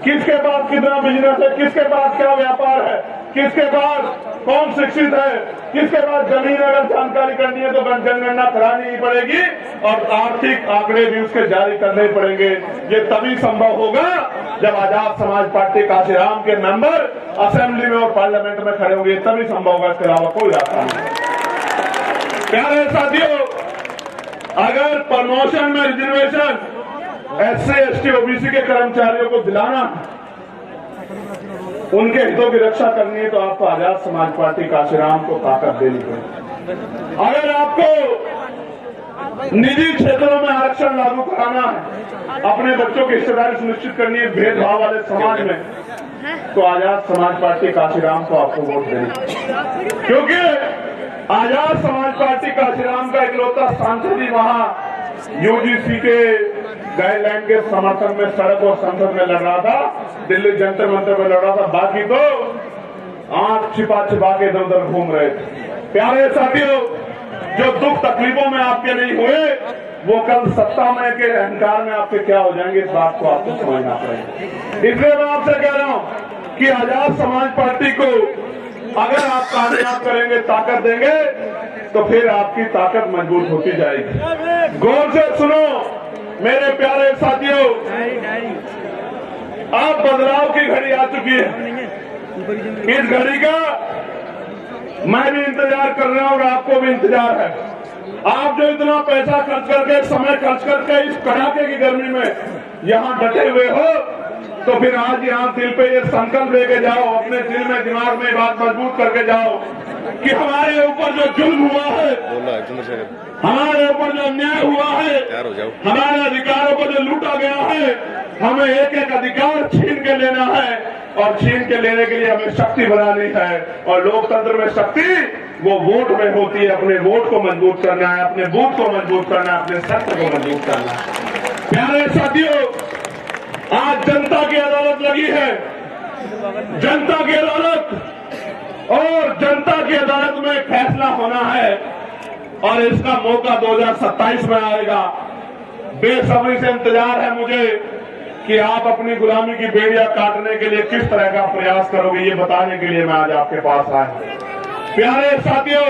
Speaker 1: किसके पास कितना बिजनेस है, किसके पास क्या व्यापार है, किसके पास कौन शिक्षित है, किसके पास जमीन, अगर जानकारी करनी है तो जनगणना करानी ही पड़ेगी और आर्थिक आंकड़े भी उसके जारी करने ही पड़ेंगे। ये तभी संभव होगा जब आजाद समाज पार्टी काशीराम के मेंबर असेंबली में और पार्लियामेंट में खड़े होंगे, तभी संभव होगा, इसके अलावा कोई रास्ता नहीं। प्यारे साथियों, अगर प्रमोशन में रिजर्वेशन SC ST OBC के कर्मचारियों को दिलाना, उनके हितों की रक्षा करनी है तो आपको आजाद समाज पार्टी काशीराम को ताकत देनी पड़ेगी। अगर आपको निजी क्षेत्रों में आरक्षण लागू कराना है, अपने बच्चों की हिस्सेदारी सुनिश्चित करनी है भेदभाव वाले समाज में, तो आजाद समाज पार्टी काशीराम को आपको वोट देनी, क्योंकि आजाद समाज पार्टी काशीराम का इकलौता सांसद ही वहां UGC के गाइडलाइन के समर्थन में सड़क और संसद में लड़ रहा था, दिल्ली जंतर मंतर में लड़ रहा था, बाकी तो आंख छिपा छिपा के इधर उधर घूम रहे थे। प्यारे साथियों, जो दुख तकलीफों में आपके नहीं हुए वो कल सत्ता में के अहंकार में आपके क्या हो जाएंगे, इस बात को आपको समझना पड़ेगा। इसलिए मैं आपसे कह रहा हूं कि आजाद समाज पार्टी को अगर आप कामयाब करेंगे, ताकत देंगे, तो फिर आपकी ताकत मजबूत होती जाएगी। गौर से सुनो मेरे प्यारे साथियों, अब बदलाव की घड़ी आ चुकी है। इस घड़ी का मैं भी इंतजार कर रहा हूं और आपको भी इंतजार है। आप जो इतना पैसा खर्च करके, समय खर्च करके इस कड़ाके की गर्मी में यहां डटे हुए हो, तो फिर आज यहाँ दिल पे ये संकल्प लेके जाओ, अपने दिल में दिमाग में बात मजबूत करके जाओ कि हमारे ऊपर जो जुल्म हुआ है, हमारे ऊपर जो अन्याय हुआ है, हमारे अधिकारों को जो लूटा गया है, हमें एक एक अधिकार छीन के लेना है और छीन के लेने के लिए हमें शक्ति बनानी है। और लोकतंत्र में शक्ति वो वोट में होती है। अपने वोट को मजबूत करना है, अपने बूथ को मजबूत करना है, अपने शस्त्र को मजबूत करना है। प्यारे साथियों, आज जनता की अदालत लगी है, जनता की अदालत, और जनता की अदालत में फैसला होना है और इसका मौका 2027 में आएगा। बेसब्री से इंतजार है मुझे कि आप अपनी गुलामी की बेड़ियां काटने के लिए किस तरह का प्रयास करोगे, ये बताने के लिए मैं आज आपके पास आया। प्यारे साथियों,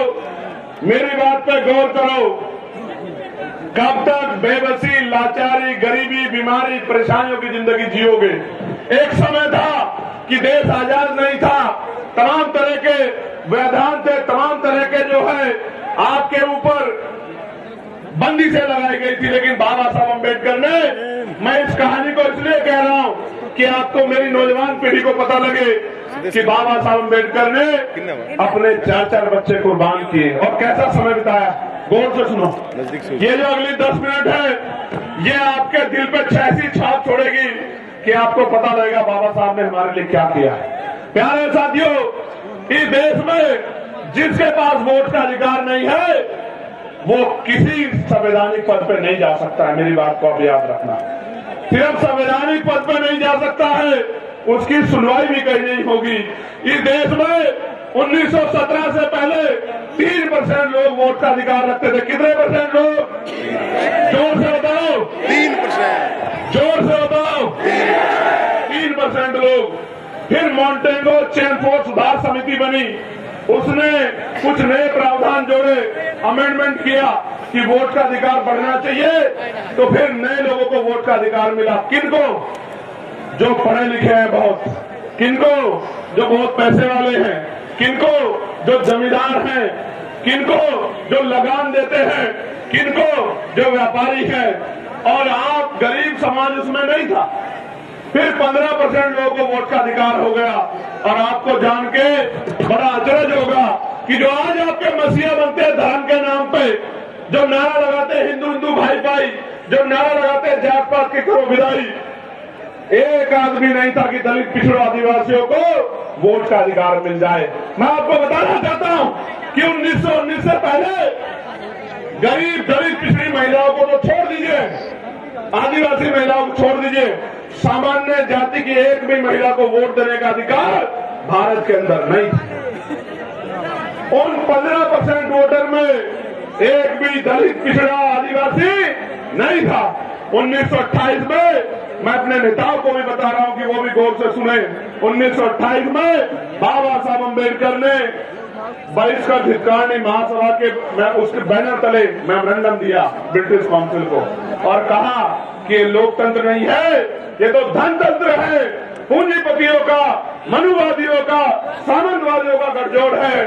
Speaker 1: मेरी बात पे गौर करो। कब तक बेबसी, लाचारी, गरीबी, बीमारी, परेशानियों की जिंदगी जियोगे? एक समय था कि देश आजाद नहीं था, तमाम तरह के व्यवधान थे, तमाम तरह के जो है आपके ऊपर बंदी से लगाई गई थी, लेकिन बाबा साहब अम्बेडकर ने, मैं इस कहानी को इसलिए कह रहा हूं कि आपको, मेरी नौजवान पीढ़ी को पता लगे कि बाबा साहब अम्बेडकर ने अपने 4 बच्चे कुर्बान किए और कैसा समय बिताया। गौर से सुनो, ये जो अगली 10 मिनट है, ये आपके दिल पे ऐसी छाप छोड़ेगी कि आपको पता लगेगा बाबा साहब ने हमारे लिए क्या किया है। प्यारे साथियों, इस देश में जिसके पास वोट का अधिकार नहीं है वो किसी संवैधानिक पद पे नहीं जा सकता है। मेरी बात को आप याद रखना। सिर्फ संवैधानिक पद पे नहीं जा सकता है, उसकी सुनवाई भी कहीं नहीं होगी। इस देश में 1917 से पहले 3% लोग वोट का अधिकार रखते थे। कितने परसेंट लोग? जोर से बताओ। 3%। जोर से बताओ। 3% लोग। फिर मॉन्टेगो चेनफोर्ड सुधार समिति बनी, उसने कुछ नए प्रावधान जोड़े, अमेंडमेंट किया, कि वोट का अधिकार बढ़ना चाहिए, तो फिर नए लोगों को वोट का अधिकार मिला। किनको? जो पढ़े लिखे हैं बहुत, किनको? जो बहुत पैसे वाले हैं, किनको? जो जमींदार हैं, किनको? जो लगान देते हैं, किनको? जो व्यापारी हैं। और आप गरीब समाज उसमें नहीं था। फिर 15% लोगों को वोट का अधिकार हो गया। और आपको जान के बड़ा अचरज होगा कि जो आज आपके मसीहा बनते हैं धर्म के नाम पे, जो नारा लगाते हैं हिंदू हिंदू भाई भाई, जो नारा लगाते हैं जात पात की करो विदाई, एक आदमी नहीं था कि दलित पिछड़ों आदिवासियों को वोट का अधिकार मिल जाए। मैं आपको बताना चाहता हूं कि 1919 से पहले गरीब दलित पिछड़ी महिलाओं को तो छोड़ दीजिए, आदिवासी महिलाओं को छोड़ दीजिए, सामान्य जाति की एक भी महिला को वोट देने का अधिकार भारत के अंदर नहीं। उन 15% वोटर में एक भी दलित पिछड़ा आदिवासी नहीं था। 1928 में मैं अपने नेताओं को भी बता रहा हूं कि वो भी गौर से सुने। 1928 में बाबा साहब अम्बेडकर ने बहिष्कार धिक्कारणी महासभा के उसके बैनर तले मेमोरेंडम दिया ब्रिटिश काउंसिल को और कहा कि ये लोकतंत्र नहीं है, ये तो धनतंत्र है, पूंजीपतियों का, मनुवादियों का, सामंतवादियों का गठजोड़ है।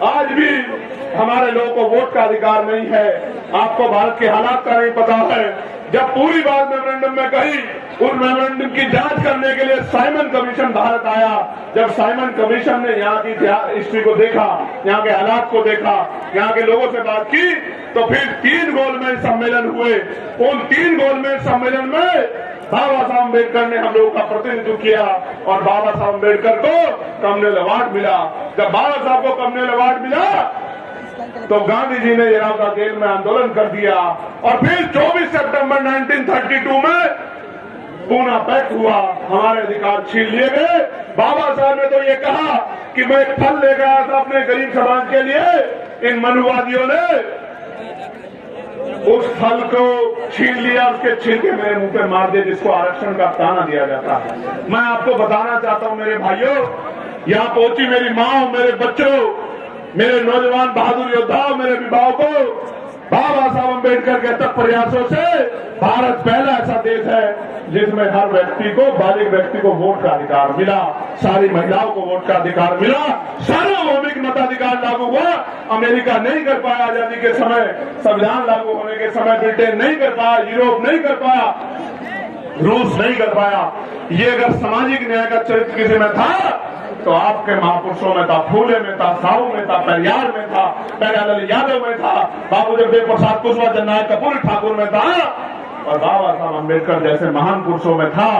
Speaker 1: आज भी हमारे लोगों को वोट का अधिकार नहीं है। आपको भारत के हालात का नहीं पता है। जब पूरी बात मेमोरेंडम में कही, उस मेमोरेंडम की जांच करने के लिए साइमन कमीशन भारत आया। जब साइमन कमीशन ने यहाँ की हिस्ट्री को देखा, यहाँ के हालात को देखा, यहाँ के लोगों से बात की, तो फिर 3 गोलमेज सम्मेलन हुए। उन 3 गोलमेज सम्मेलन में बाबा साहब अम्बेडकर ने हम लोगों का प्रतिनिधित्व किया और बाबा साहब अम्बेडकर को कम्युनल अवार्ड मिला। जब बाबा साहब को कम्युनल अवार्ड मिला तो गांधी जी ने येरावता जेल में आंदोलन कर दिया और फिर 24 सितंबर 1932 में पूना पैक्ट हुआ, हमारे अधिकार छीन लिए गए। बाबा साहब ने तो ये कहा कि मैं एक फल लेकर आया था अपने गरीब समाज के लिए, इन मनुवादियों ने उस फल को छीन लिया, उसके छिलके मेरे मुंह पे मार दिए, जिसको आरक्षण का ताना दिया जाता है। मैं आपको बताना चाहता हूं मेरे भाइयों, यहाँ पहुंची मेरी माँ, मेरे बच्चों, मेरे नौजवान बहादुर योद्धाओं, मेरे विभाग को बाबा साहब अम्बेडकर के तक प्रयासों से भारत पहला ऐसा देश है जिसमें हर व्यक्ति को, बालिग व्यक्ति को वोट का अधिकार मिला, सारी महिलाओं को वोट का अधिकार मिला, सार्वभौमिक मताधिकार लागू हुआ। अमेरिका नहीं कर पाया आजादी के समय, संविधान लागू होने के समय ब्रिटेन नहीं कर पाया, यूरोप नहीं कर पाया, रूस नहीं कर पाया। ये अगर सामाजिक न्याय का चरित्र किसी में था तो आपके महापुरुषों में था, फूले में था, साहू में था, पेरियार में था, प्यारेलाल यादव में था, बाबू जगदेव प्रसाद कुशवाहा, जननायक कपूर ठाकुर में था और बाबा साहब अम्बेडकर जैसे महान पुरुषों में था,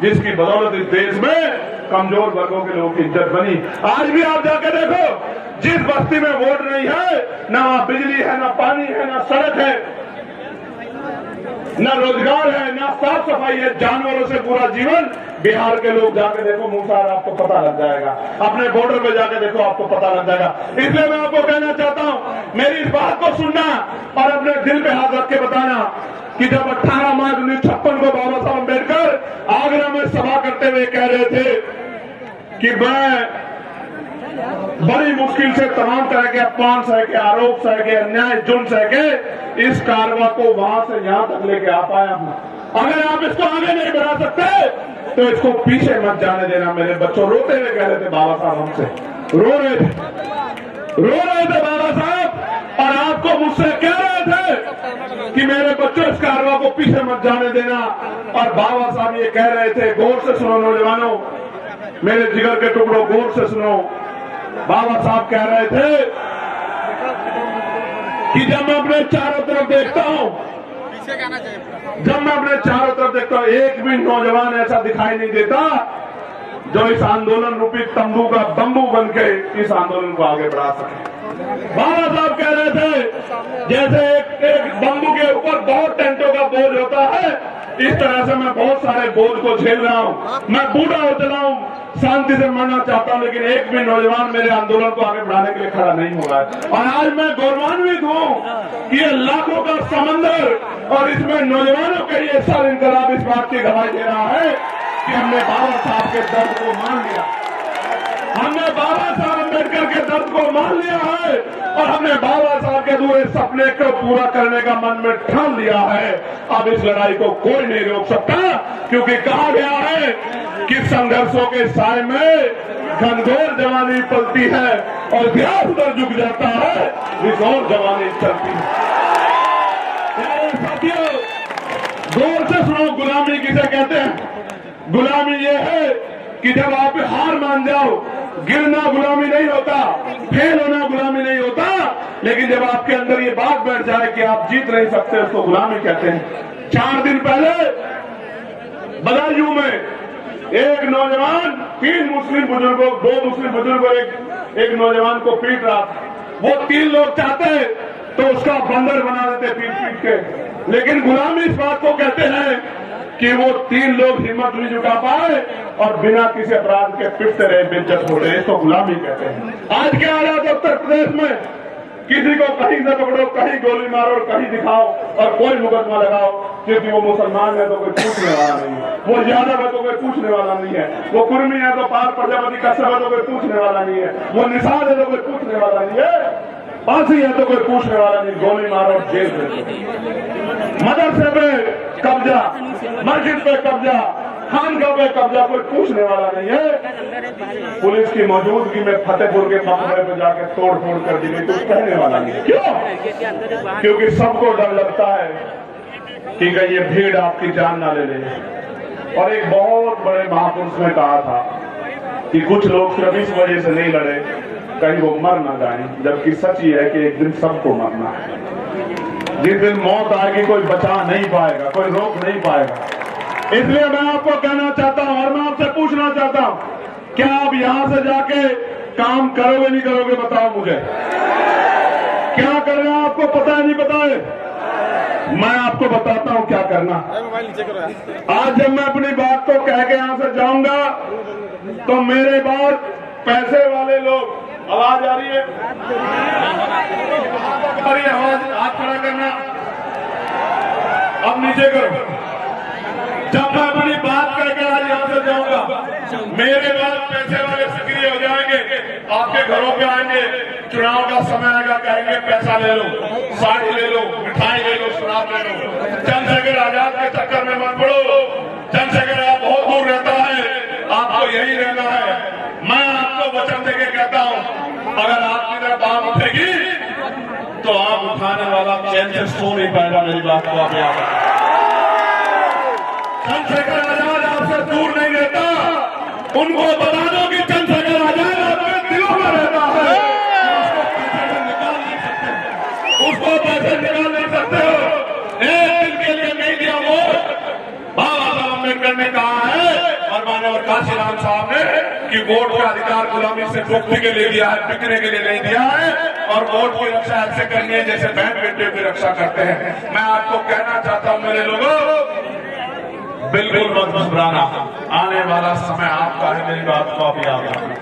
Speaker 1: जिसकी बदौलत इस देश में कमजोर वर्गों के लोगों की इज्जत बनी। आज भी आप जाके देखो, जिस बस्ती में वोट नहीं है, न वहां बिजली है, न पानी है, न सड़क है, न रोजगार है, न साफ सफाई है, जानवरों से पूरा जीवन। बिहार के लोग जाके देखो मूसार, आपको पता लग जाएगा, अपने बॉर्डर पे जाके देखो, आपको पता लग जाएगा। इसलिए मैं आपको कहना चाहता हूं, मेरी इस बात को सुनना और अपने दिल पे हाथ रख के बताना कि जब 18 मार्च 1956 को बाबा साहब अम्बेडकर आगरा में सभा करते हुए कह रहे थे कि मैं बड़ी मुश्किल से तमाम तरह के अपमान सह के, आरोप सह के, अन्याय जुल्म सह के इस कारवा को वहां से यहां तक लेके आ पाया हूं। अगर आप इसको आगे नहीं बढ़ा सकते तो इसको पीछे मत जाने देना। मेरे बच्चों रोते हुए कह रहे थे बाबा साहब, हमसे रो रहे थे बाबा साहब, और आपको मुझसे कह रहे थे कि मेरे बच्चों इस कारवा को पीछे मत जाने देना। और बाबा साहब ये कह रहे थे, गौर से सुनो नौजवानों, मेरे जिगर के टुकड़ों, गौर से सुनो। बाबा साहब कह रहे थे कि जब मैं अपने चारों तरफ देखता हूं, एक भी नौजवान ऐसा दिखाई नहीं देता जो इस आंदोलन रूपी तंबू का बंबू बन के इस आंदोलन को आगे बढ़ा सके। बाबा साहब कह रहे थे जैसे एक बंबू के ऊपर बहुत टेंटों का बोझ होता है, इस तरह से मैं बहुत सारे बोझ को झेल रहा हूं। मैं बूढ़ा हो चला हूं, शांति से मरना चाहता हूं, लेकिन एक भी नौजवान मेरे आंदोलन को आगे बढ़ाने के लिए खड़ा नहीं हो रहा है। और आज मैं गौरवान्वित हूं कि ये लाखों का समंदर और इसमें नौजवानों का ये सारा इनकलाब इस बात की गवाही दे रहा है कि हमने बाबा साहब के दर्द को मान लिया। हमने बाबा साहब अम्बेडकर के दर्द को मान लिया है और हमने बाबा साहब के अधूरे सपने को पूरा करने का मन में ठान लिया है। अब इस लड़ाई को कोई नहीं रोक सकता, क्योंकि कहा गया है कि संघर्षों के साय में घनघोर जवानी पलती है और इतिहास उधर झुक जाता है, रिसोर जवानी चलती है। साथियों, गौर से सुनो, गुलामी किसे कहते हैं? गुलामी ये है कि जब आप हार मान जाओ, गिरना गुलामी नहीं होता, फेल होना गुलामी नहीं होता, लेकिन जब आपके अंदर ये बात बैठ जाए कि आप जीत नहीं सकते, उसको गुलामी कहते हैं। 4 दिन पहले बदायूं में एक नौजवान 3 मुस्लिम बुजुर्गों, 2 मुस्लिम बुजुर्गों एक नौजवान को पीट रहा था। वो 3 लोग चाहते तो उसका बंदर बना देते पीट पीट के, लेकिन गुलामी इस बात को कहते हैं कि वो 3 लोग हिम्मत नहीं जुटा पाए और बिना किसी अपराध के पिटते रहे, बेइज्जत हो रहे, इसको गुलामी कहते हैं। आज क्या आजाद उत्तर प्रदेश में किसी को कहीं से पकड़ो, कहीं गोली मारो और कहीं दिखाओ और कोई मुकदमा लगाओ, क्योंकि वो मुसलमान है तो कोई पूछने वाला नहीं है, वो यादव है तो कोई पूछने वाला नहीं है, वो कुर्मी है तो पार प्रजापति कश्यप है तो कोई पूछने वाला नहीं है, वो निषाद है तो कोई पूछने वाला नहीं है, फांसी है तो कोई पूछने वाला नहीं, गोली मारो और जेल दे। मदरसे पे कब्जा, मस्जिद पे कब्जा, खानगाह पे कब्जा, कोई पूछने वाला नहीं है। पुलिस की मौजूदगी में फतेहपुर के मकबरे पे जाके तोड़ फोड़ कर दी गई, कुछ कहने वाला नहीं। क्यों? क्योंकि सबको डर लगता है कि कहीं ये भीड़ आपकी जान ना ले ले। और एक बहुत बड़े महापुरुष ने कहा था कि कुछ लोग सिर्फ इस वजह से नहीं लड़े कहीं वो मर ना जाए, जबकि सच ये है कि एक दिन सबको मरना है। जिस दिन मौत आएगी कोई बचा नहीं पाएगा, कोई रोक नहीं पाएगा। इसलिए मैं आपको कहना चाहता हूं और मैं आपसे पूछना चाहता हूं, क्या आप यहां से जाके काम करोगे नहीं करोगे? बताओ मुझे, क्या करना आपको पता है नहीं पता है? मैं आपको बताता हूं क्या करना। आज जब मैं अपनी बात को कह के यहां से जाऊंगा तो मेरे बाद पैसे वाले लोग, आवाज आ रही है? आवाज, हाथ खड़ा करना, अब नीचे करो। जब मैं अपनी बात करके आज यहां से जाऊंगा, मेरे बाद पैसे वाले सक्रिय हो जाएंगे, आपके घरों पे आएंगे, चुनाव का समय आएगा, कहेंगे पैसा ले लो, साड़ी ले लो, मिठाई ले लो, शराब ले लो। चंद्रशेखर आजाद के चक्कर में मत पड़ो। चंद्रशेखर आप बहुत दूर रहता है, आपको यही रहना है। मैं आपको वचन देके कहता हूं, अगर आपकी तरफ आंख उठेगी तो आंख उठाने वाला चैन से सो नहीं पाएगा। मेरी बात को आप याद रखें। चंद्रशेखर आजाद आपसे दूर नहीं रहता। उनको बता दो कि चंद्रशेखर आजाद आपके दिलों में रहता है। उसको पैसे निकाल नहीं सकते हो। एक दिन के लिए नहीं दिया वोट। बाबा साहब अम्बेडकर ने कहा है और माननीय काशीराम साहब ने कि वोट का अधिकार गुलामी से मुक्ति के लिए दिया है, बिकने के लिए नहीं दिया है। और वोट की रक्षा ऐसे करनी है जैसे बहन बेटे की रक्षा करते हैं। मैं आपको कहना चाहता हूं मेरे लोगों, बिल्कुल मत घबराना, आने वाला समय आपका है। मेरी बात को आप याद रखना।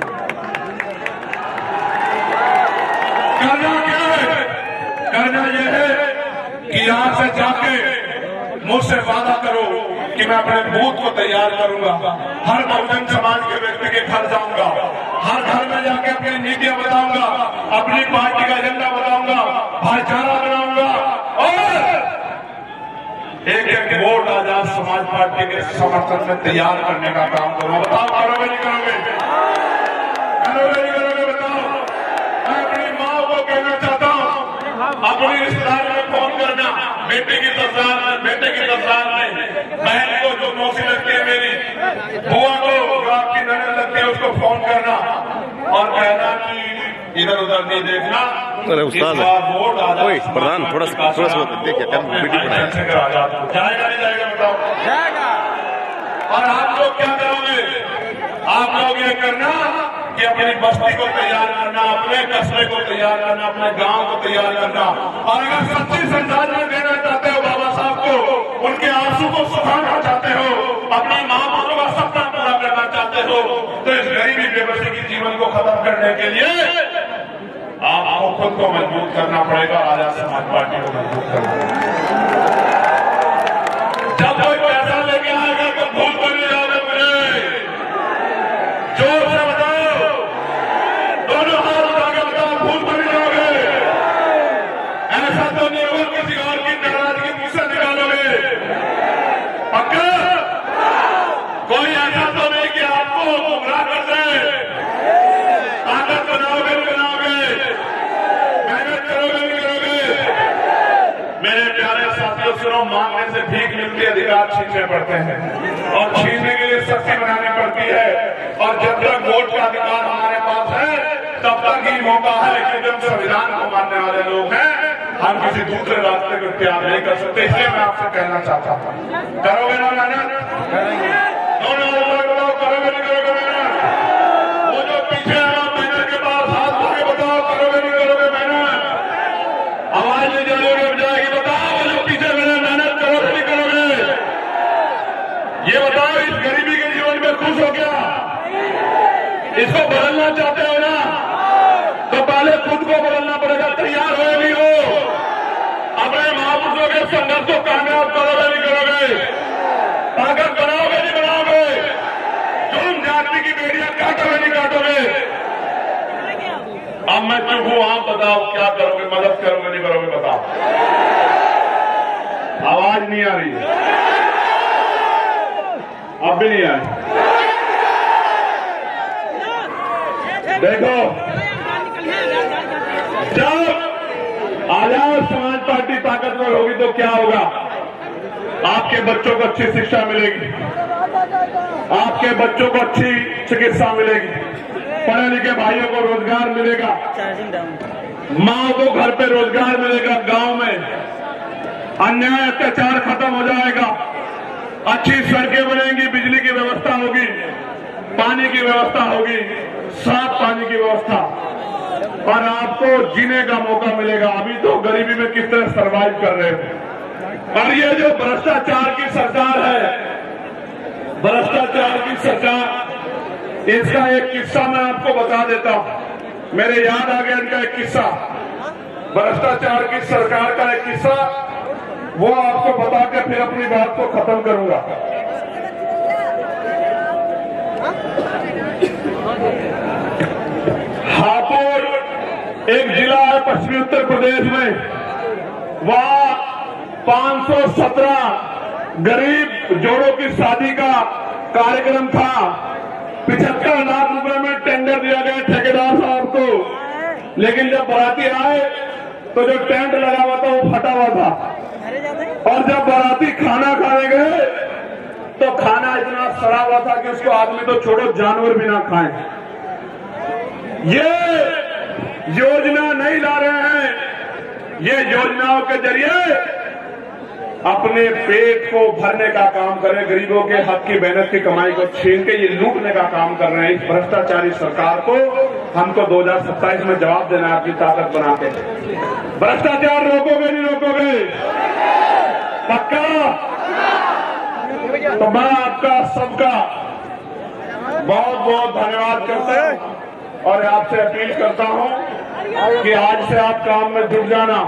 Speaker 1: करना क्या है? करना यह है कि यहां से जाके मुझसे वादा करो कि मैं अपने बूथ को तैयार करूंगा, हर बहुजन समाज के व्यक्ति के घर जाऊंगा, हर घर में जाके अपनी नीतियां बताऊंगा, अपनी पार्टी का एजेंडा बताऊंगा, भाईचारा बनाऊंगा और एक एक वोट आजाद समाज पार्टी के समर्थन में तैयार करने का काम करूंगा। बताओ करोगे नहीं करोगे? करोगे नहीं करोगे? बताओ। मैं अपनी माँ को कहना चाहता हूँ, अपनी रिश्तेदार में फोन करना, बेटे की तस्वीर में, बेटे की तस्वीर में, बहन को जो मौसी लगती है मेरी, बुआ को जो आपकी ननद लगती है उसको फोन करना और कहना कि इधर उधर नहीं देखना।
Speaker 3: अरे उस्ताद प्रधान थोड़ा देखिए
Speaker 1: जाएगा नहीं जाएगा? बताओ। जाएगा। और आप लोग क्या करोगे? आप लोग ये करना कि अपनी बस्ती को तैयार करना, अपने कस्बे को तैयार करना, अपने गांव को तैयार करना। और अगर सच्ची श्रद्धांजलि देना चाहते हो बाबा साहब को, उनके आंसू को सुखाना चाहते हो, अपनी माँ बापों का सपना पूरा करना चाहते हो, तो इस गरीबी बेबसी की जीवन को खत्म करने के लिए आपको खुद को मजबूत करना पड़ेगा। आजाद समाज पार्टी को मजबूत करना पड़ेगा। जब कोई पैसा लेके आएगा तो भूल कर नहीं जाओगे मुझे। जोर से बताओ। पक्का? कोई ऐसा तो नहीं कि आपको गुमराह कर दे। ताकत बनाओगे नहीं बनाओगे, मेहनत करोगे नहीं करोगे। मेरे प्यारे साथियों, सुनो, मांगने से भीख मिलती, अधिकार छीनने पड़ते हैं और छीनने के लिए शक्ति बनानी पड़ती है। और जब तक वोट का अधिकार हमारे पास है तब तक ही मौका है कि जब संविधान को मानने वाले लोग हैं, हम किसी दूसरे रास्ते को इख्तियार नहीं कर सकते। इसलिए मैं आपसे कहना चाहता था, करोगे ना मेहनत? दोनों लोग करोगे नहीं करोगे मेहनत? वो जो पीछे है मेहनत के पास हाथ धोके बताओ, करोगे नहीं करोगे मेहनत? आवाज नहीं जाएगी बजाएगी, बताओ वो जो पीछे मेहनत करोगे नहीं करोगे? ये बताओ, इस गरीबी के जीवन में खुश हो क्या? इसको बदलना चाहते हो ना? तो पहले खुद को बदलना पड़ेगा। तैयार हो नहीं हो? अपने महापुरुषों के संघर्ष को कामयाब करोगे नहीं करोगे? ताकत बनाओगे नहीं बनाओगे? जुल्म जाति की बेड़ियां काटोगे नहीं काटोगे? अब मैं चुप हूं, आप बताओ क्या करोगे? मदद करोगे नहीं करोगे? बताओ। आवाज नहीं आ रही, अब भी नहीं आई। देखो, जब आजाद समाज पार्टी ताकतवर होगी तो क्या होगा? आपके बच्चों को अच्छी शिक्षा मिलेगी, आपके बच्चों को अच्छी चिकित्सा मिलेगी, पढ़े लिखे भाइयों को रोजगार मिलेगा, माँ को घर पे रोजगार मिलेगा, गांव में अन्याय अत्याचार खत्म हो जाएगा, अच्छी सड़कें बनेंगी, बिजली की व्यवस्था होगी, पानी की व्यवस्था होगी, साफ पानी की व्यवस्था, और आपको जीने का मौका मिलेगा। अभी तो गरीबी में किस तरह सरवाइव कर रहे हो। और ये जो भ्रष्टाचार की सरकार है, भ्रष्टाचार की सरकार, इसका एक किस्सा मैं आपको बता देता हूं। मेरे याद आ गया इनका एक किस्सा, भ्रष्टाचार की सरकार का एक किस्सा, वो आपको बता के फिर अपनी बात को खत्म करूंगा। हापुड़ एक जिला है पश्चिमी उत्तर प्रदेश में, वहां 517 गरीब जोड़ों की शादी का कार्यक्रम था। 75 लाख रुपए में टेंडर दिया गया ठेकेदार साहब को, लेकिन जब बाराती आए तो जो टेंट लगा हुआ था वो फटा हुआ था, और जब बाराती खाना खाने गए तो खाना इतना सड़ा हुआ था कि उसको आदमी तो छोड़ो, जानवर भी ना खाएं। ये योजना नहीं ला रहे हैं, ये योजनाओं के जरिए अपने पेट को भरने का काम करें, गरीबों के हक की मेहनत की कमाई को छीन के ये लूटने का काम कर रहे हैं। इस भ्रष्टाचारी सरकार को हमको 2027 में जवाब देना है, अपनी ताकत बना के। भ्रष्टाचार रोकोगे नहीं रोकोगे? पक्का? तो मैं आपका सबका बहुत बहुत धन्यवाद करता हूं और आपसे अपील करता हूं कि आज से आप काम में जुट जाना।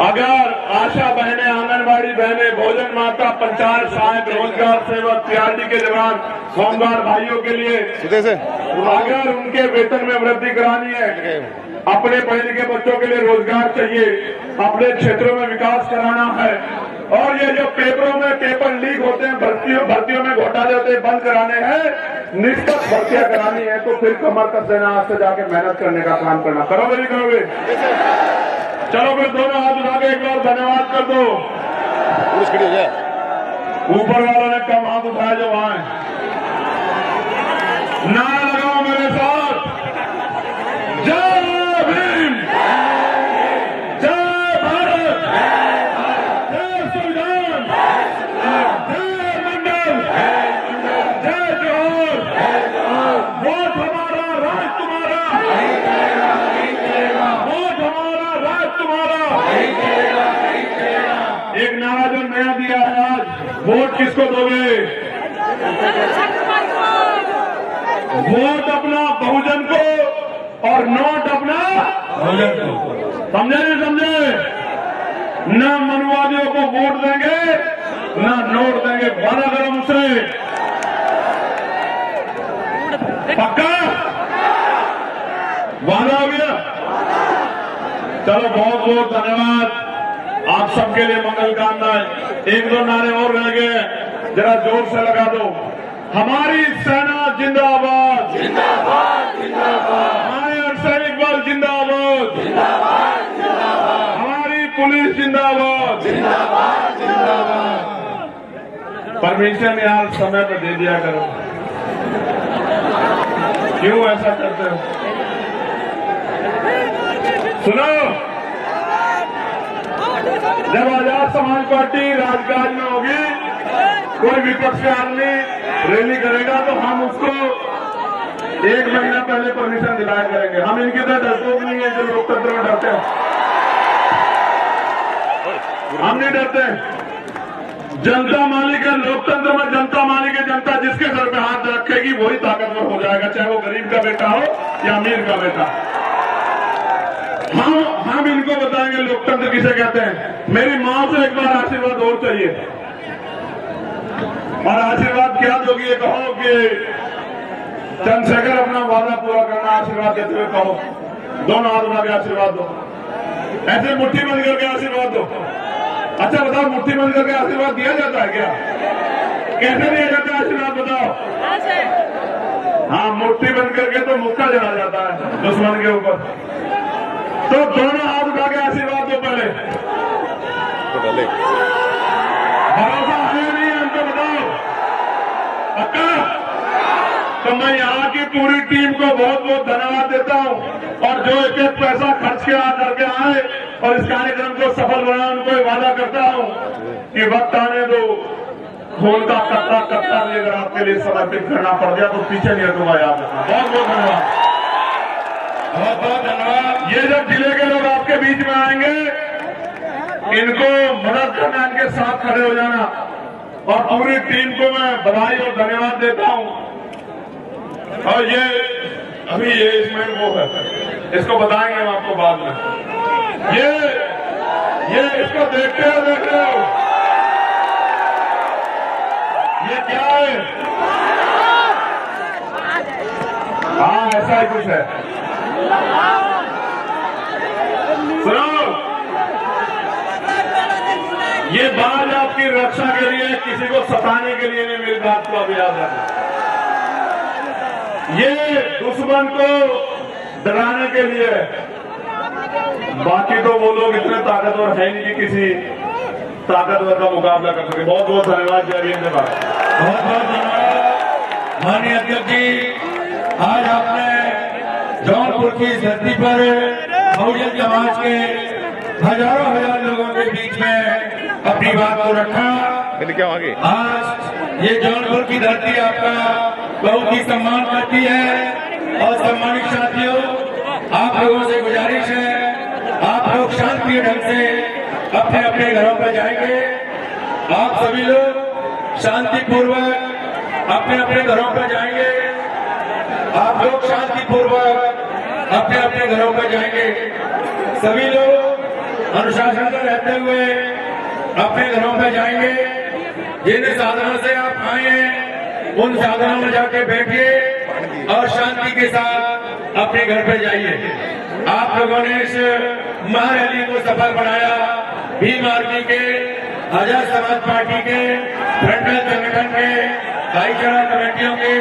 Speaker 1: अगर आशा बहनें, आंगनबाड़ी बहनें, भोजन माता, पंचायत सहायक, रोजगार सेवक, पीआरडी के जवान, होमगार्ड भाइयों के लिए अगर उनके वेतन में वृद्धि करानी है, अपने पढ़े लिखे बच्चों के लिए रोजगार चाहिए, अपने क्षेत्रों में विकास कराना है, और ये जो पेपरों में पेपर लीक होते हैं, भर्तियों में घोटाले होते हैं, बंद कराने हैं, निष्पक्ष भर्तियां करानी है, तो फिर कमर कस देना, आज से जाके मेहनत करने का काम करना। करोगे नहीं करोगे? चलो फिर दोनों हाथ उठा के एक बार धन्यवाद कर दो। ऊपर वालों ने कम हाथ उठाया जो वहां है। नारा लगाओ मेरे साथ, जय भीम, जय भारत, जय संविधान, जय मंडल, जय जोहर। वोट हमारा, राज तुम्हारा, वोट हमारा, राज तुम्हारा। एक नारा जो नया दिया है आज, वोट किसको दोगे? वोट अपना बहुजन को और नोट अपना बहुजन को। समझे नहीं समझे? न मनुवादियों को वोट देंगे, न नोट देंगे। वादा करो मुझसे, पक्का? वादा हो गया? चलो बहुत बहुत धन्यवाद आप सबके लिए मंगल कामनाएं। एक दो नारे और रह गए, जरा जोर से लगा दो। हमारी सेना जिंदाबाद, जिंदाबाद, जिंदाबाद। हमारे अर्धसैनिक बल जिंदाबाद, जिंदाबाद, जिंदाबाद। हमारी पुलिस जिंदाबाद, जिंदाबाद, जिंदाबाद। परमिशन यार समय पर दे दिया करो, क्यों ऐसा करते हो? सुनो, जब आजाद समाज पार्टी राजकाज में होगी, कोई विपक्षी आदमी रैली करेगा तो हम उसको 1 महीना पहले परमिशन दिलाया करेंगे। हम इनकी तरह डरपोक नहीं है जो लोकतंत्र में डरते हैं, हम नहीं डरते। जनता मालिक है, लोकतंत्र में जनता मालिक है। जनता जिसके सर पे हाथ रखेगी वही ताकतवर हो जाएगा, चाहे वो गरीब का बेटा हो या अमीर का बेटा। हम इनको बताएंगे लोकतंत्र किसे कहते हैं। मेरी मां से एक बार आशीर्वाद और चाहिए, और आशीर्वाद क्या दोगी ये कहो कि चंद्रशेखर अपना वादा पूरा करना, आशीर्वाद देते हुए कहो। दोनों हाथ उठा के आशीर्वाद दो, ऐसे मुट्ठी बंद करके आशीर्वाद दो। अच्छा बताओ, मुट्ठी बंद करके आशीर्वाद दिया जाता है क्या? कैसे दिया जाता है आशीर्वाद बताओ? हाँ, मुट्ठी बंद करके तो मुक्का जला जाता है दुश्मन के ऊपर। तो दोनों हाथ उठा के आशीर्वाद दो पहले। भरोसा है नहीं हमको बताओ? पक्का? तो मैं यहाँ की पूरी टीम को बहुत बहुत धन्यवाद देता हूँ, और जो एक एक पैसा खर्च के करके आए और इस कार्यक्रम को सफल बनाने उनको वादा करता हूँ कि वक्त आने दो, खून का कतरा कतरा भी अगर आपके लिए समर्पित करना पड़ गया तो पीछे नहीं हटूंगा, याद रखना। बहुत बहुत धन्यवाद, बहुत बहुत धन्यवाद। ये जब जिले के लोग आपके बीच में आएंगे, इनको मदद करना, इनके साथ खड़े हो जाना, और पूरी टीम को मैं बधाई और धन्यवाद देता हूँ। और ये अभी ये इसमें वो है, इसको बताएंगे हम आपको बाद में। ये इसको देखते हो, देख रहे हो ये क्या है? हाँ, ऐसा ही कुछ है। सुनो, ये बाज आपकी रक्षा के लिए, किसी को सताने के लिए नहीं, मेरी बात को अब याद रखना। ये दुश्मन को डराने के लिए, बाकी तो वो लोग इतने ताकतवर है नहीं कि किसी ताकतवर का मुकाबला कर सके। बहुत बहुत धन्यवाद। जय हिंद। बहुत बहुत धन्यवाद माननीय अध्यक्ष जी। आज आपने जौनपुर की इस धरती पर बहुजन समाज के हजारों हजार लोगों के बीच में अपनी बात को रखा।
Speaker 3: क्या आगे?
Speaker 1: आज ये जौनपुर की धरती आपका बहुत ही सम्मान करती है, और सम्मानित साथियों, आप लोगों से गुजारिश है, आप लोग शांति ढंग से अपने अपने घरों पर जाएंगे। आप सभी लोग शांतिपूर्वक अपने अपने घरों पर जाएंगे। आप लोग शांतिपूर्वक अपने अपने घरों पर जाएंगे। सभी लोग अनुशासन में रहते हुए अपने घरों पर जाएंगे। जिन साधनों से आप आए हैं उन साधनों में जाके बैठिए और शांति के साथ अपने घर पर जाइए। आप लोगों ने इस महारैली को सफल बनाया। भीम आर्मी के, आजाद समाज पार्टी के, फ्रंटल संगठन के, भाईचारा कमेटियों के,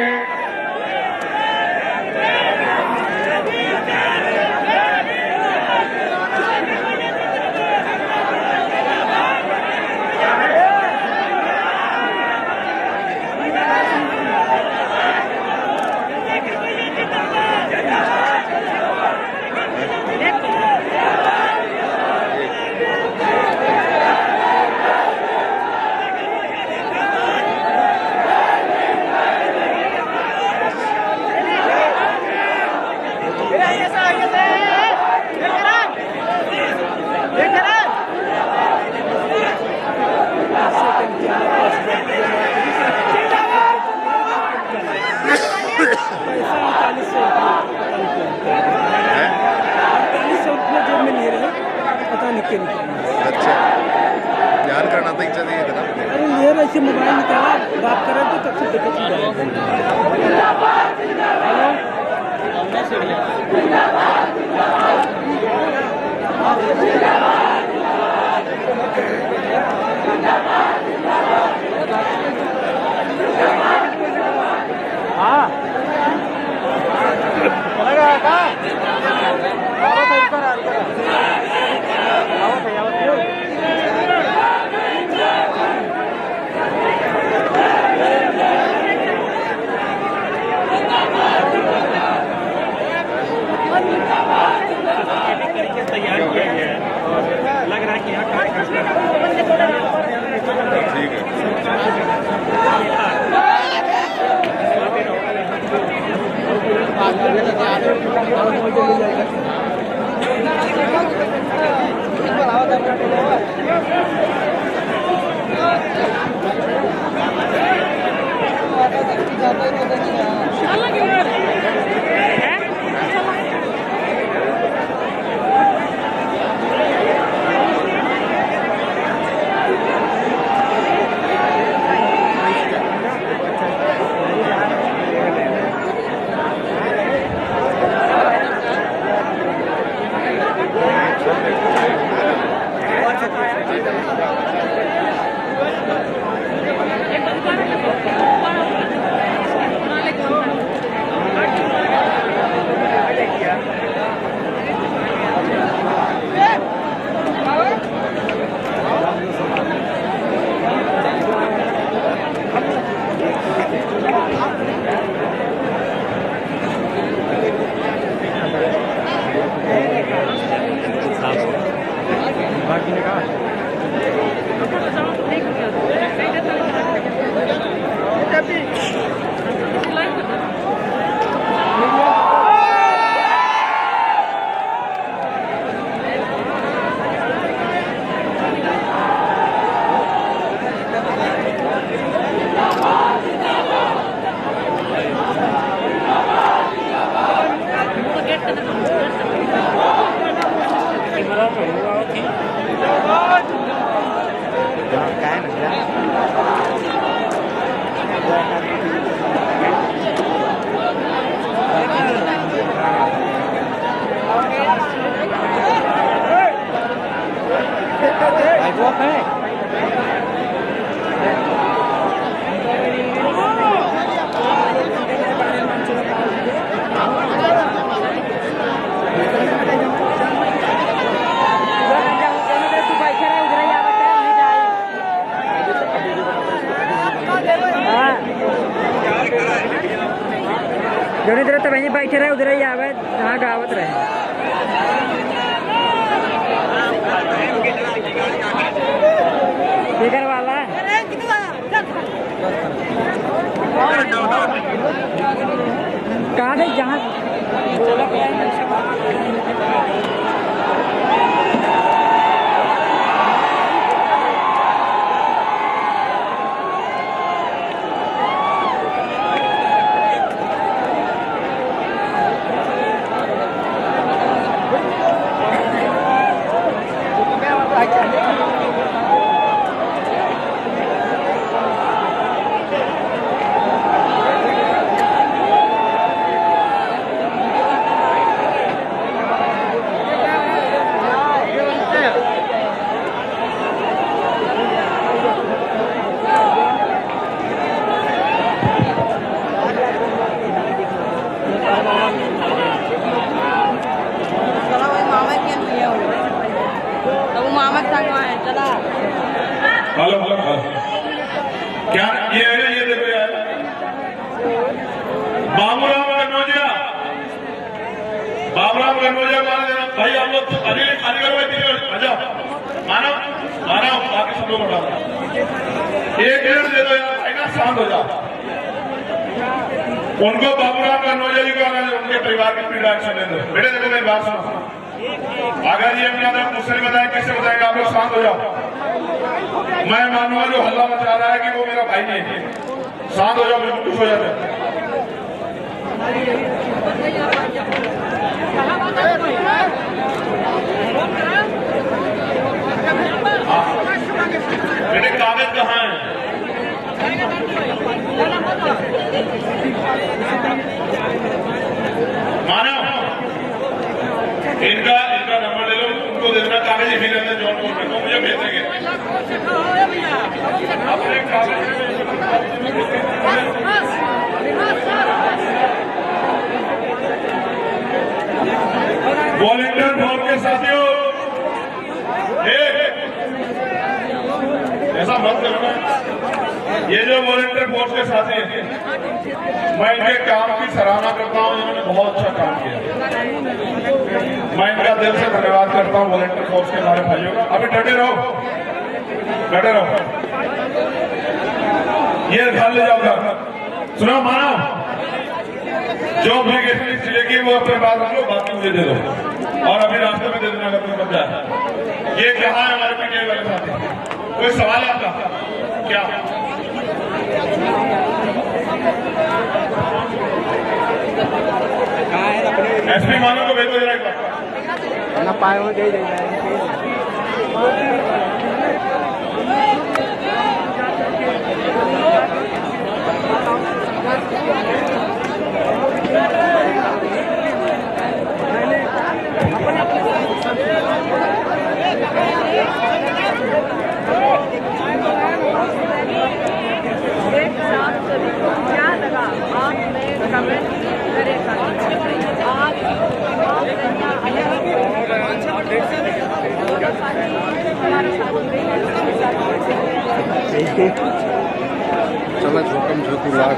Speaker 3: अच्छा, ध्यान करना था, इच्छा नहीं था ना।
Speaker 2: अरे ये वैसे मोबाइल निकाला, बात कर रहे थे तब से देखो हेलो। हाँ चलेगा का आवत है इसका आवत है तैयार किया गया है लग रहा है कि यहाँ
Speaker 3: ठीक है जो इधर तो वहीं बैठे रहे उधर ही आवे जहाँ गावत रहे स्पीकर वाला कहाँ थे जहाँ
Speaker 1: हेलो क्या ये देखो यार बाबूराम कन्नौजिया माना देना भाई आप लोग खाली करो अच्छा मानो बाकी सब लोग उठा एक डेढ़ दे दो यार भाई ना शांत हो जाओ उनको बाबूराम कन्नौजिया जी को आना उनके परिवार की पीड़ा एक्शन ले दो बेटे देखो मेरी बात सुनो अगर ये अपना मुझसे बताए कैसे बताएंगे आप लोग शांत हो जाओ मैं मानूंगा जो हल्ला मचा रहा है कि वो मेरा भाई नहीं है शांत हो जाओ बिल्कुल खुश हो जाते बेटे कागज कहाँ है मानो इनका नंबर ले लो उनको देना कागज ही रहते जौनपुर में मुझे भेजेंगे अपने कागज वॉलंटियर फोर्स के साथियों, ऐसा मत करना। ये जो वॉलंटियर फोर्स के साथी हैं, मैं इनके काम की सराहना करता हूँ। इन्होंने बहुत अच्छा काम किया। मैं इनका दिल से धन्यवाद करता हूँ वॉलंटियर फोर्स के हमारे भाइयों का। अभी डटे रहो, डटे रहो। ये घर ले जाओ घर। सुनो मानो, जो एप्लीकेशन चाहिए वो अपने पास रख लो, बाकी मुझे दे दो। और अभी रास्ते में दे देना अगर तुम्हें बचा है। ये कहाँ है हमारे पीटीआई वाले साथी? कोई सवाल है आपका? क्या एसपी मानो को भेजो जरा एक बार।
Speaker 2: ना पाए हो दे देगा।
Speaker 4: क्या लगा आपने कमेंट करेगा आज
Speaker 3: चला झोकम झोकू लाग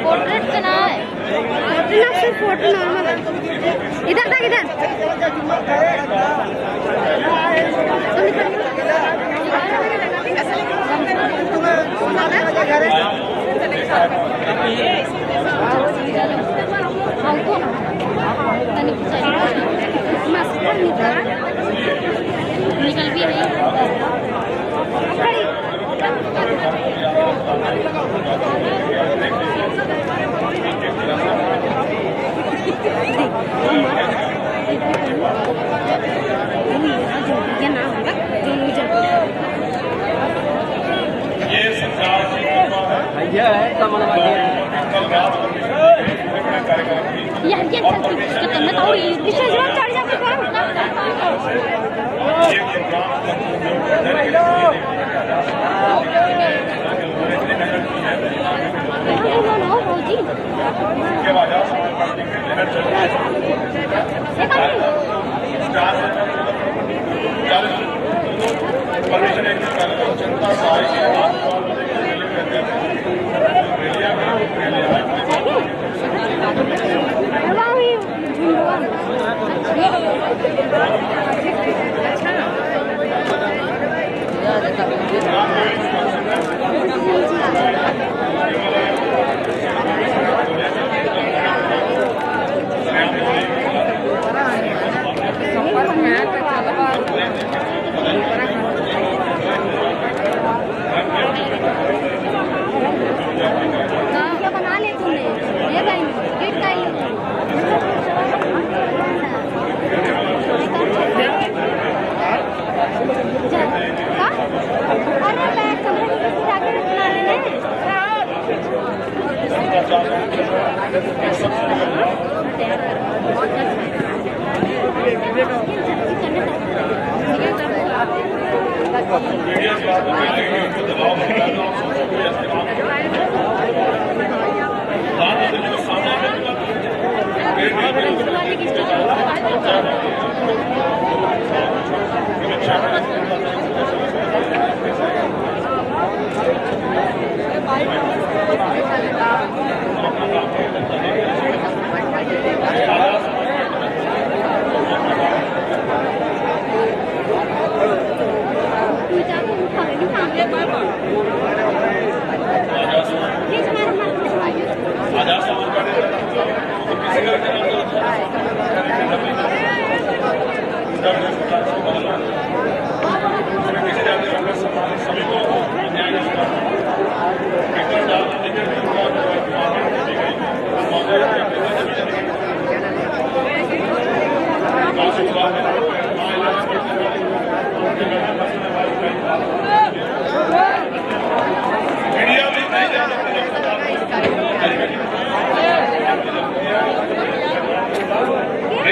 Speaker 5: पोर्ट्रेट करना है, सिर्फ फोटो नॉर्मल है। इधर तक इधर निकल भी नहीं
Speaker 1: ये सरकार की कृपा है।
Speaker 2: भैया है कमल
Speaker 1: कल रात को कार्यक्रम की
Speaker 5: यार ये करना था ये विशेष रूप चढ़ जाते हैं
Speaker 1: ये प्रोग्राम के बाद परमिशन एक जनता
Speaker 5: बना ले तूने ले भाई गेट का ही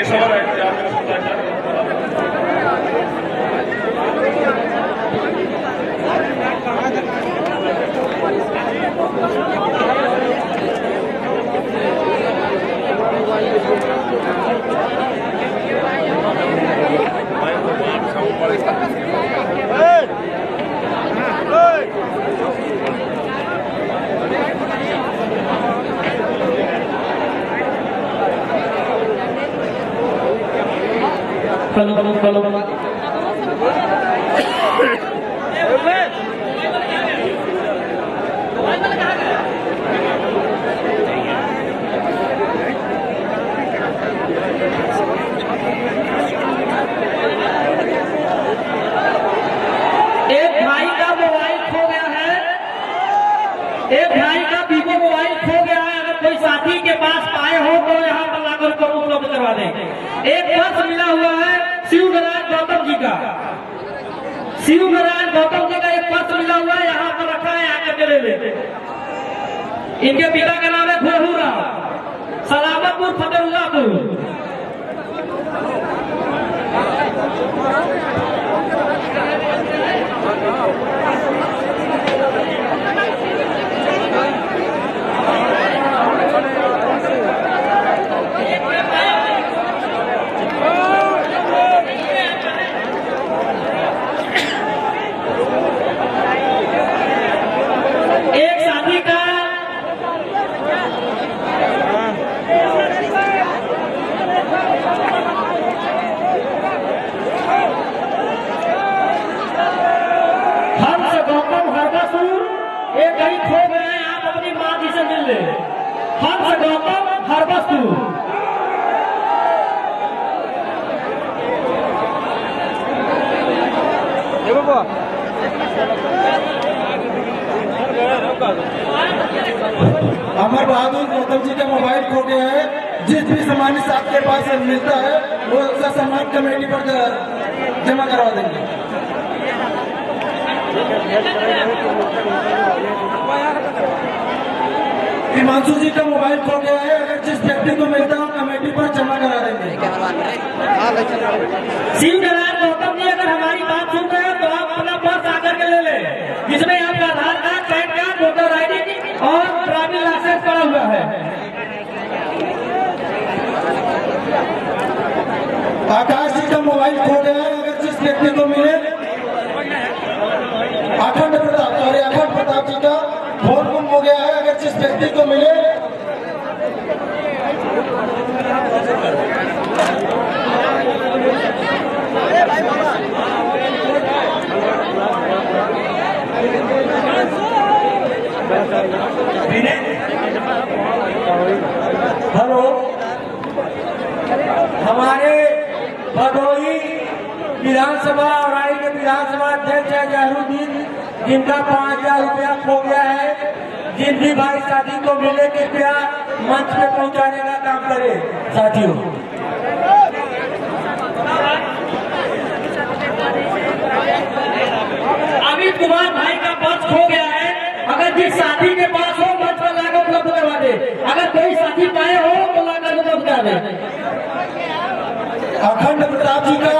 Speaker 1: सवाल है कि आपने सुना क्या?
Speaker 2: एक भाई का मोबाइल खो गया है, एक भाई का वीवो मोबाइल खो गया है। अगर कोई साथी के पास पाए हो तो यहाँ पर लाकर उसको उपलब्ध करवा दें। एक पर्स मिला हुआ है शिवनारायण गौतम जी का, शिवनारायण गौतम जी का एक पर्स मिला हुआ है, यहाँ पर रखा है, आकर के ले लेते। इनके पिता का नाम है घोहूरा, सलामतपुर फतेहुल्लापुर। एक साथी का हंस गौतम हरबसपुर, एक कहीं खो गए हैं, आप अपनी माँ जी से मिल ले। हंस गौतम हरबसपुर।
Speaker 6: अमर बहादुर गौतम जी का मोबाइल खो गया है। जिस भी सामान आपके पास मिलता है वो उसका सामान कमेटी पर जमा करवा देंगे। हिमांशु जी का मोबाइल खो गया है, अगर जिस व्यक्ति को मिलता है कमेटी पर जमा करा देंगे।
Speaker 2: शिवनारायण गौतम जी अगर हमारी बात सुन रहे हैं तो आप अपना पर्स आकर के ले ले, जिसमें आपका Aadhaar card, PAN card, voter ID और ड्राइविंग लाइसेंस पड़ा हुआ है।
Speaker 6: आकाश जी का मोबाइल खो गया है, अगर जिस व्यक्ति को मिले अखंड प्रताप जी का फोन गुम हो गया है, अगर जिस व्यक्ति को मिले
Speaker 2: हेलो, हमारे भदोही विधानसभा और राय के विधानसभा अध्यक्ष है जहरूद्दीन, जिनका 5000 रुपया खो गया है। जिन भी भाई साथी को मिले कृपया मंच पे पहुंचाने का काम करे। साथियों, अमित कुमार भाई का पर्स खो गया है, अगर जिस साथी के पास हो मंच पर लाकर उपलब्ध करवा दे। अगर कोई साथी पाए हो तो लाकर उपलब्ध करा दे।
Speaker 6: अखंड प्रताप जी का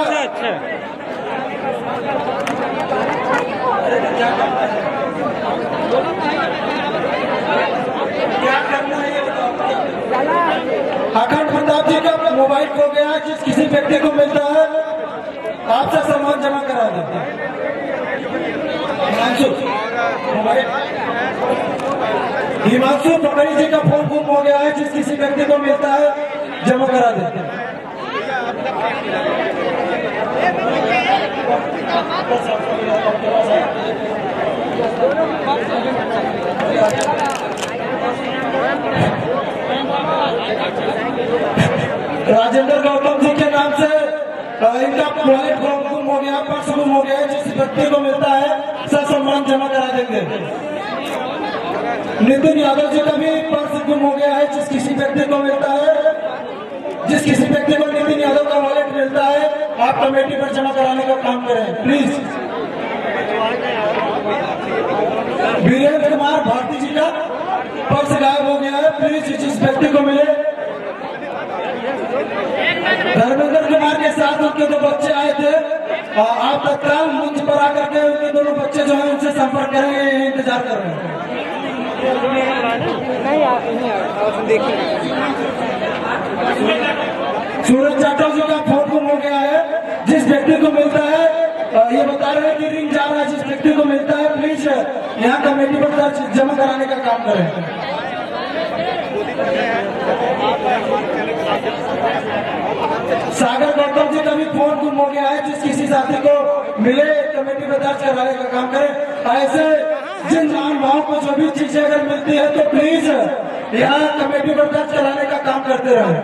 Speaker 6: अखंड प्रताप जी का मोबाइल खो गया है, जिस किसी व्यक्ति को मिलता है आपसे सामान जमा करा देते हैं। हिमांशु पकड़ी जी का फोन गुम हो गया है, जिस किसी व्यक्ति को मिलता है जमा करा देते हैं। राजेंद्र गौतम जी के नाम से इनका वॉलेट गुम हो गया, पर्स गुम हो गया, जिस व्यक्ति को मिलता है सब सम्मान जमा करा देंगे। नितिन यादव जी का भी पर्स गुम हो गया है, जिस किसी व्यक्ति को मिलता है, जिस किसी व्यक्ति को नितिन यादव का वॉलेट मिलता है आप कमेटी पर जमा कराने का काम करें प्लीज। वीरेंद्र कुमार भारती जी का पर्स गायब हो गया है, प्लीज जिस व्यक्ति को मिले धर्मेंद्र कुमार के साथ उनके दो बच्चे आए थे। आप तत्काल मंच पर आकर के उनके दोनों बच्चे जो हैं उनसे संपर्क करेंगे, इंतजार कर रहे हैं। सूरज जाटव जी का फोन गुम हो गया है। जिस व्यक्ति को मिलता है ये बता रहे हैं कि रिंग जा रहा है, जिस व्यक्ति को मिलता है प्लीज यहाँ कमेटी पर दर्ज जमा कराने का काम करें। सागर गौतम जी का भी फोन गुम हो गया है। जिस किसी साथी को मिले कमेटी में दर्ज कराने का काम करें। ऐसे जिन महानुभावों को जो भी चीजें अगर मिलती है तो प्लीज यहाँ कमेटी पर दर्ज कराने का काम करते रहे।